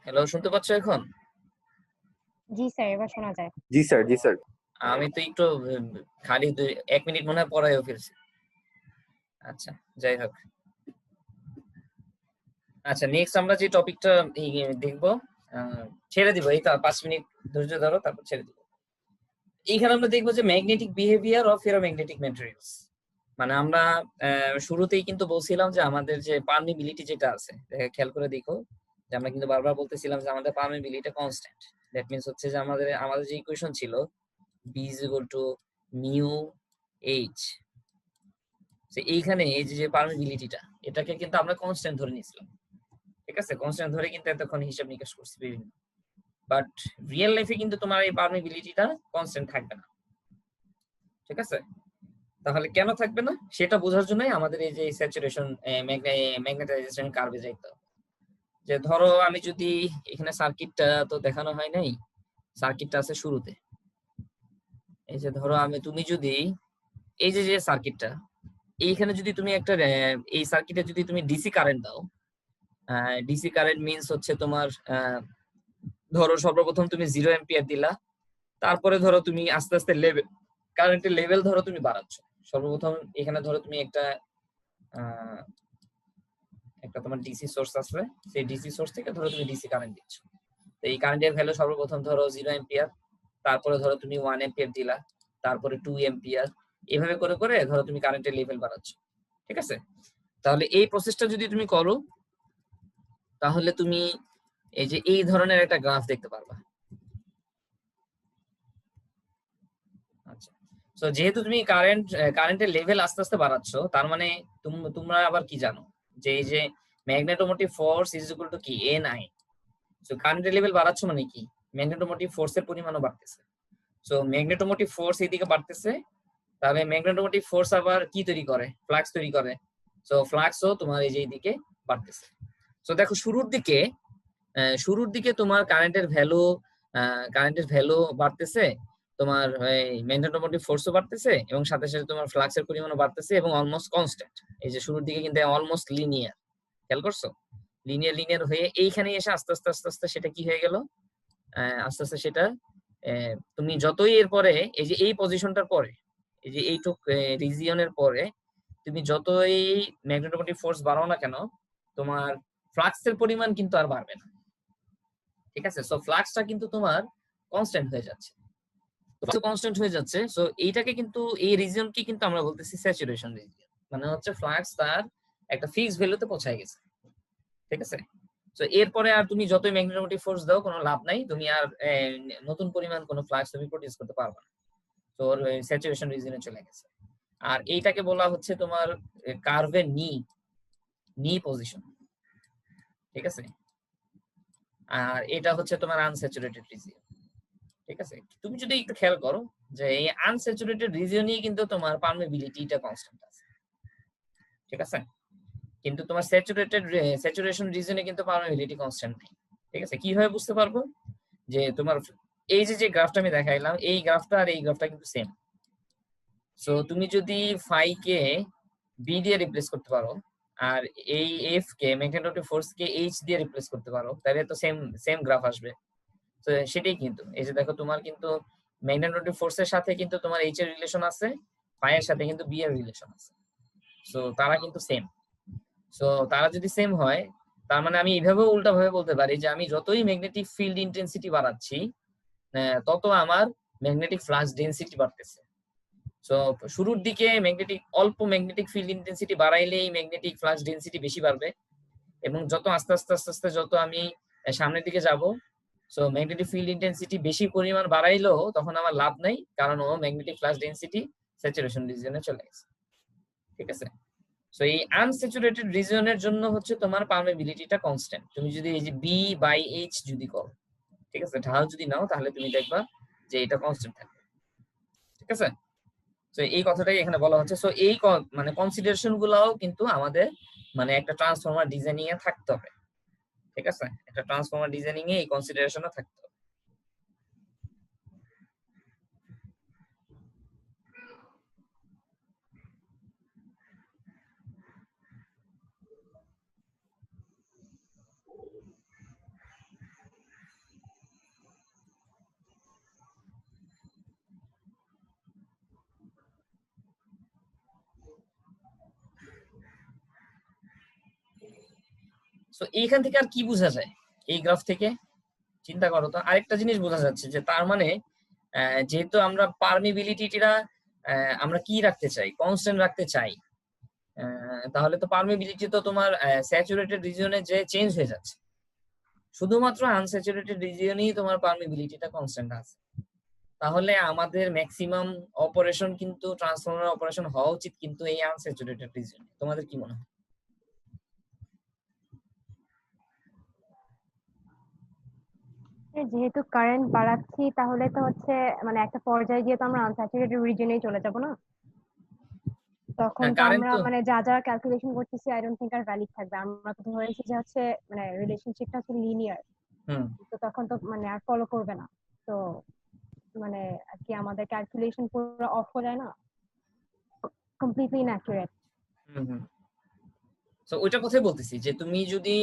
হ্যালো, শুনতে পাচ্ছ এখন? জি স্যার, এবার শোনা যায়। জি স্যার, জি স্যার। আমি তো একটু খালি 1 মিনিট মনে হয় পড়াইও ফেলছি। আচ্ছা, যাই হোক। আচ্ছা, নেক্সট আমরা যে টপিকটা দেখবো, ছেড়ে দিব, এই 5 মিনিট ধৈর্য ধরো, তারপর ছেড়ে দিব। এইখানে আমরা দেখবো যে magnetic behaviour of ferromagnetic materials. মানে আমরা শুরুতেই কিন্তু বলছিলাম যে আমাদের যে পার্মিবিলিটি যেটা আছে, খেয়াল করে দেখো যে আমরা কিন্তু বারবার বলতেছিলাম যে আমাদের পার্মিবিলিটি কনস্ট্যান্ট। দ্যাট মিন্স হচ্ছে যে আমাদের আমাদের যে ইকুয়েশন ছিল B is equal to mu H, এইখানে এই যে পার্মিবিলিটিটা, এটাকে কিন্তু আমরা কনস্ট্যান্ট ধরে নিয়েছিলাম। ঠিক আছে, কনস্ট্যান্ট ধরে কিন্তু এতক্ষণ হিসাব নিকাশ করছি বিভিন্ন। বাট রিয়েল লাইফে কিন্তু তোমার এই পার্মিবিলিটিটা কনস্ট্যান্ট থাকবে না। ঠিক আছে, তাহলে কেন থাকবে না সেটা বোঝার জন্যই আমাদের এই যে স্যাচুরেশন ম্যাগনেটাইজেশন কার্ভে যাইতে হবে। যে ধরো আমি যদি এখানে সার্কিটটা তো দেখানো হয় নাই, সার্কিটটা আছে শুরুতে। এই যে ধরো তুমি যদি এই যে সার্কিটটা, এইখানে যদি তুমি একটা এই সার্কিটে যদি তুমি ডিসি কারেন্ট দাও, ডিসি কারেন্ট মিন্স হচ্ছে তোমার ধরো সর্বপ্রথম তুমি 0 অ্যাম্পিয়ার দিলা, তারপরে ধরো তুমি আস্তে আস্তে লেভেল, কারেন্টের লেভেল ধরো তুমি বাড়াচ্ছ। সর্বপ্রথম এখানে ধরো তুমি একটা তোমার ডিসি সোর্স আছে, সেই ডিসি সোর্স থেকে ধরো তুমি ডিসি কারেন্ট দিচ্ছ। তো এই কারেন্টের ভ্যালু সর্বপ্রথম ধরো 0 অ্যাম্পিয়ার, তারপরে ধরো তুমি 1 অ্যাম্পিয়ার দিলা, তারপরে 2 অ্যাম্পিয়ার, এভাবে করে করে ধরো তুমি কারেন্টের লেভেল বাড়াচ্ছ। ঠিক আছে, তাহলে এই প্রসেসটা যদি তুমি করো, তাহলে তুমি এই যে এই ধরনের একটা গ্রাফ দেখতে পারবা। আচ্ছা, তো যেহেতু তুমি কারেন্টের লেভেল আস্তে আস্তে বাড়াচ্ছ, তার মানে তোমরা আবার কি জানো যে এই যে magnetomotive force is equal to কি এন আই। সো কারেন্টের লেভেল বাড়াচ্ছ মানে কি, ম্যাগনেটোমোটিভ ফোর্সের পরিমাণও বাড়তেছে। সো ম্যাগনেটোমোটিভ ফোর্স এইদিকে বাড়তেছে, তাহলে ম্যাগনেটোমোটিভ ফোর্স আবার কি তৈরি করে, ফ্লাক্স তৈরি করে। সো ফ্লাক্সও তোমার এই যে এইদিকে বাড়তেছে। সো দেখো শুরুর দিকে তোমার কারেন্টের ভ্যালু বাড়তেছে, তোমার ম্যাগনেটোমোটিভ ফোর্সও বাড়তেছে, এবং সাথে সাথে তোমার ফ্লাক্সের পরিমাণও বাড়তেছে, এবং অলমোস্ট কনস্ট্যান্ট। এই যে শুরুর দিকে কিন্তু অলমোস্ট লিনিয়ার, খেয়াল করছো? লিনিয়ার হয়ে এইখানে এসে আস্তে আস্তে আস্তে আস্তে সেটা কি হয়ে গেল, আস্তে আস্তে সেটা তুমি যতই এরপরে এই যে এই পজিশনটার পরে, এই যে এইটুক রিজিয়নের পরে তুমি যতই ম্যাগনেটোমোটিভ ফোর্স বাড়াও না কেন, তোমার ফ্লাক্সের পরিমাণ কিন্তু আর বাড়বে না। ঠিক আছে, সো ফ্লাক্সটা কিন্তু তোমার কনস্ট্যান্ট হয়ে যাচ্ছে, কনস্ট্যান্ট হয়ে যাচ্ছে। সো এইটাকে কিন্তু এই রিজিয়নকে কিন্তু আমরা বলতেছি স্যাচুরেশন রিজিয়ন। মানে হচ্ছে ফ্লাক্স তার একটা ফিক্সড ভ্যালুতে পৌঁছায় গেছে। ঠিক আছে, তো এরপরে আর তুমি যতই ম্যাগনেটোমোটিভ ফোর্স দাও কোনো লাভ নাই, তুমি আর নতুন পরিমাণ কোনো ফ্লাক্স তুমি প্রডিউস করতে পারবে না। তো স্যাচুরেশন রিজিয়নে চলে গেছে। আর এইটাকে বলা হচ্ছে তোমার কার্ভের নি পজিশন। ঠিক আছে, আর এটা হচ্ছে তোমার আনস্যাচুরেটেড রিজিয়ন। ঠিক আছে, তুমি যদি একটু খেয়াল করো যে এই আনস্যাচুরেটেড রিজিয়নেই কিন্তু তোমার পারমিবিলিটিটা কনস্ট্যান্ট আছে। ঠিক আছে, কিন্তু তোমার স্যাচুরেশন রিজনে কিন্তু পারমিবিলিটি কনস্ট্যান্ট নেই। ঠিক আছে, কিভাবে বুঝতে পারবো, যে তোমার এই যে গ্রাফটা আমি দেখাইলাম, এই গ্রাফটা আর এই গ্রাফটা কিন্তু সেম। সো তুমি যদি ফাই কে বি দিয়ে রিপ্লেস করতে পারো, আর এই এফ কে ম্যাগনেটোমোটিভ ফোর্স কে এইচ দিয়ে রিপ্লেস করতে পারো, তাহলে তো সেম সেম গ্রাফ আসবে। তো সেটাই কিন্তু এই যে দেখো তোমার কিন্তু ম্যাগনেটোমোটিভ ফোর্সের সাথে কিন্তু তোমার এইচ এর রিলেশন আছে, ফাই এর সাথে কিন্তু বি এর রিলেশন আছে। সো তারা কিন্তু সেম। সো তারা যদি সেম হয়, তার মানে আমি এইভাবেও উল্টা ভাবে বলতে পারি যে আমি যতই ম্যাগনেটিক ফিল্ড ইন্টেন্সিটি বাড়াচ্ছি, তত আমার ম্যাগনেটিক ফ্লাক্স ডেনসিটি বাড়তেছে। সো শুরুর দিকে অল্প ম্যাগনেটিক ফিল্ড ইন্টেন্সিটি বাড়াইলেই ম্যাগনেটিক ফ্লাক্স ডেনসিটি বেশি বাড়বে, এবং যত আস্তে আস্তে আস্তে আস্তে যত আমি সামনের দিকে যাব, সো ম্যাগনেটিক ফিল্ড ইন্টেন্সিটি বেশি পরিমাণ বাড়াইলেও তখন আমার লাভ নাই, কারণ ও ম্যাগনেটিক ফ্লাক্স ডেনসিটি স্যাচুরেশন রিজিয়নে চলে গেছে। ঠিক আছে, সো এই আনস্যাচুরেটেড রিজিয়নের জন্য হচ্ছে তোমার পারমিবিলিটিটা কনস্ট্যান্ট। তুমি যদি এই যে বি বাই এইচ যদি করো, ঠিক আছে, ঢাল যদি নাও, তাহলে তুমি দেখবা যে এটা কনস্ট্যান্ট থাকবে। ঠিক আছে, তো এই কথাটাই এখানে বলা হচ্ছে। সো এই মানে কনসিডারেশন গুলাও কিন্তু আমাদের মানে একটা ট্রান্সফরমার ডিজাইনিং এ থাকতে হবে। ঠিক আছে, একটা ট্রান্সফরমার ডিজাইনিং এ এই কনসিডারেশনও থাকতে হবে। তো এইখান থেকে আর কি বোঝা যায় এই গ্রাফ থেকে? চিন্তা করো তো। আরেকটা জিনিস বোঝা যাচ্ছে যে তার মানে যেহেতু আমরা পারমিবিলিটিটা আমরা কি রাখতে চাই, কনস্ট্যান্ট রাখতে চাই, তাহলে তো পারমিবিলিটি তো তোমার স্যাচুরেটেড রিজিয়নে যে চেঞ্জ হয়ে যাচ্ছে, শুধুমাত্র আনস্যাচুরেটেড রিজিয়নেই তোমার পারমিবিলিটিটা কনস্ট্যান্ট আছে। তাহলে আমাদের ম্যাক্সিমাম অপারেশন কিন্তু ট্রান্সফর্মার অপারেশন হওয়া উচিত কিন্তু এই আনস্যাচুরেটেড রিজিয়নে। তোমাদের কি মনে হয়? যেহেতু কারেন্ট বাড়াচ্ছি তাহলে তো হচ্ছে মানে একটা পর্যায়ে গিয়ে তো আমরা আনস্যাচুরেটেড রিজনেই চলে যাব না? তখন তো কারেন্ট আমরা তো মানে যা যা ক্যালকুলেশন করতেছি আই ডোন্ট থিংক আর ভ্যালিড থাকবে। আমরা তো ধরেছি যে হচ্ছে মানে রিলেশনশিপটা হচ্ছে লিনিয়ার, হুম তো তখন তো মানে আর ফলো করবে না। তো মানে আর কি আমাদের ক্যালকুলেশন পুরো অফ হয়ে যায় না, কমপ্লিটলি ইনঅ্যাকুরেট। হুম হুম তো ওইটা কথাই বলতেছি যে তুমি যদি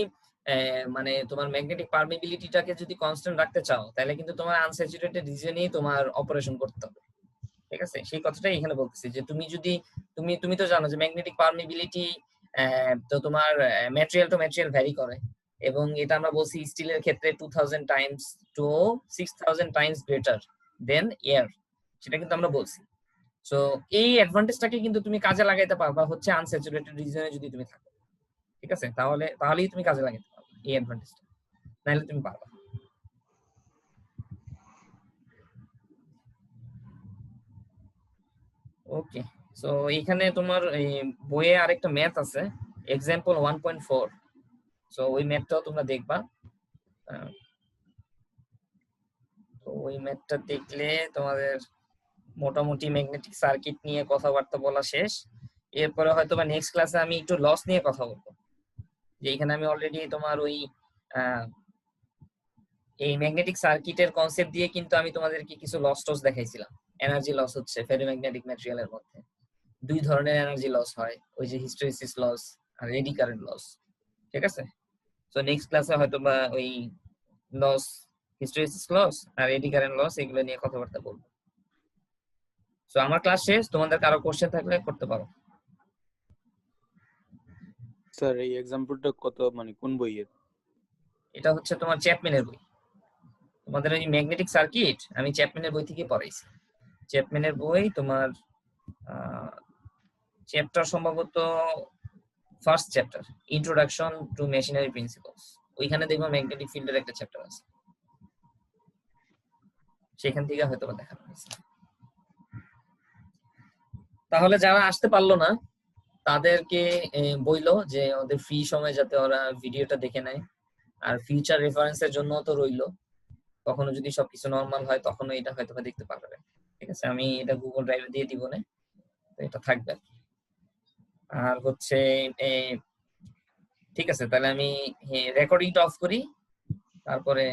মানে তোমার ম্যাগনেটিক পারমিবিলিটিটাকে যদি কনস্ট্যান্ট রাখতে চাও তাহলে কিন্তু তোমার আনস্যাচুরেটেড রিজিয়নেই তোমার অপারেশন করতে হবে। ঠিক আছে, সেই কথাটাই এখানে বলতেছি যে তুমি যদি তুমি তুমি তো জানো যে ম্যাগনেটিক পারমিবিলিটি তো তোমার ম্যাটেরিয়াল টু ম্যাটেরিয়াল ভ্যারি করে, এবং এটা আমরা বলছি স্টিলের ক্ষেত্রে 2000 times to 6000 times greater than air, সেটা কিন্তু আমরা বলছি। সো এই অ্যাডভান্টেজটাকে কিন্তু তুমি কাজে লাগাইতে পারবা হচ্ছে আনস্যাচুরেটেড রিজিয়নে যদি তুমি থাকো। ঠিক আছে, তাহলেই তুমি কাজে লাগাতে পারবে এই অ্যাডভান্টেজটা, নাহলে তুমি পারবা না। ওকে, সো এখানে তোমার এই বইয়ে আরেকটা ম্যাথ আছে, এক্সাম্পল 1.4। সো ওই ম্যাথটাও তোমরা দেখবা। আহ, তো ওই ম্যাথটা দেখলে তোমাদের মোটামুটি ম্যাগনেটিক সার্কিট নিয়ে কথাবার্তা বলা শেষ। এরপরে হয়তো বা নেক্সট ক্লাসে আমি একটু লস নিয়ে কথা বলবো, যে এখানে আমি অলরেডি তোমার ওই এই ম্যাগনেটিক সার্কিটের কনসেপ্ট দিয়ে কিন্তু আমি তোমাদেরকে কিছু লস টস দেখাইছিলাম। এনার্জি লস হচ্ছে ফেরোম্যাগনেটিক ম্যাটেরিয়ালের মধ্যে দুই ধরনের এনার্জি লস হয়, ওই যে হিস্টেরিসিস লস আর এডি কারেন্ট লস। ঠিক আছে, তো নেক্সট ক্লাসে হয়তো বা ওই লস, হিস্টেরিসিস লস আর এডি কারেন্ট লস এগুলো নিয়ে কথাবার্তা বলবো। তো আমার ক্লাস শেষ, তোমাদের কারো কোশ্চেন থাকলে করতে পারো। স্যার এই এক্সাম্পলটা কত মানে কোন বইয়ের? এটা হচ্ছে তোমার চ্যাপম্যানের বই। তোমাদের ওই ম্যাগনেটিক সার্কিট আমি চ্যাপম্যানের বই থেকে পড়াইছি। চ্যাপম্যানের বই তোমার চ্যাপ্টার সম্ভবত first chapter, introduction to machinery principles. ওইখানে দেখবো ম্যাগনেটিক ফিল্ডের একটা চ্যাপ্টার আছে, সেখান থেকে হয়তো দেখানো হয়েছে। তাহলে যারা আসতে পারলো না তাদেরকে বইলো যে ওদের ফ্রি সময় যাতে ওরা ভিডিওটা দেখে নেয়, আর ফিউচার রেফারেন্সের জন্য তো রইলো, কখনো যদি সবকিছু নর্মাল হয় তখন এটা হয়তো বা দেখতে পারবে। ঠিক আছে, আমি এটা গুগল ড্রাইভে দিয়ে দিব না, তো এটা থাকবে। আর হচ্ছে ঠিক আছে, তাহলে আমি রেকর্ডিংটা অফ করি, তারপরে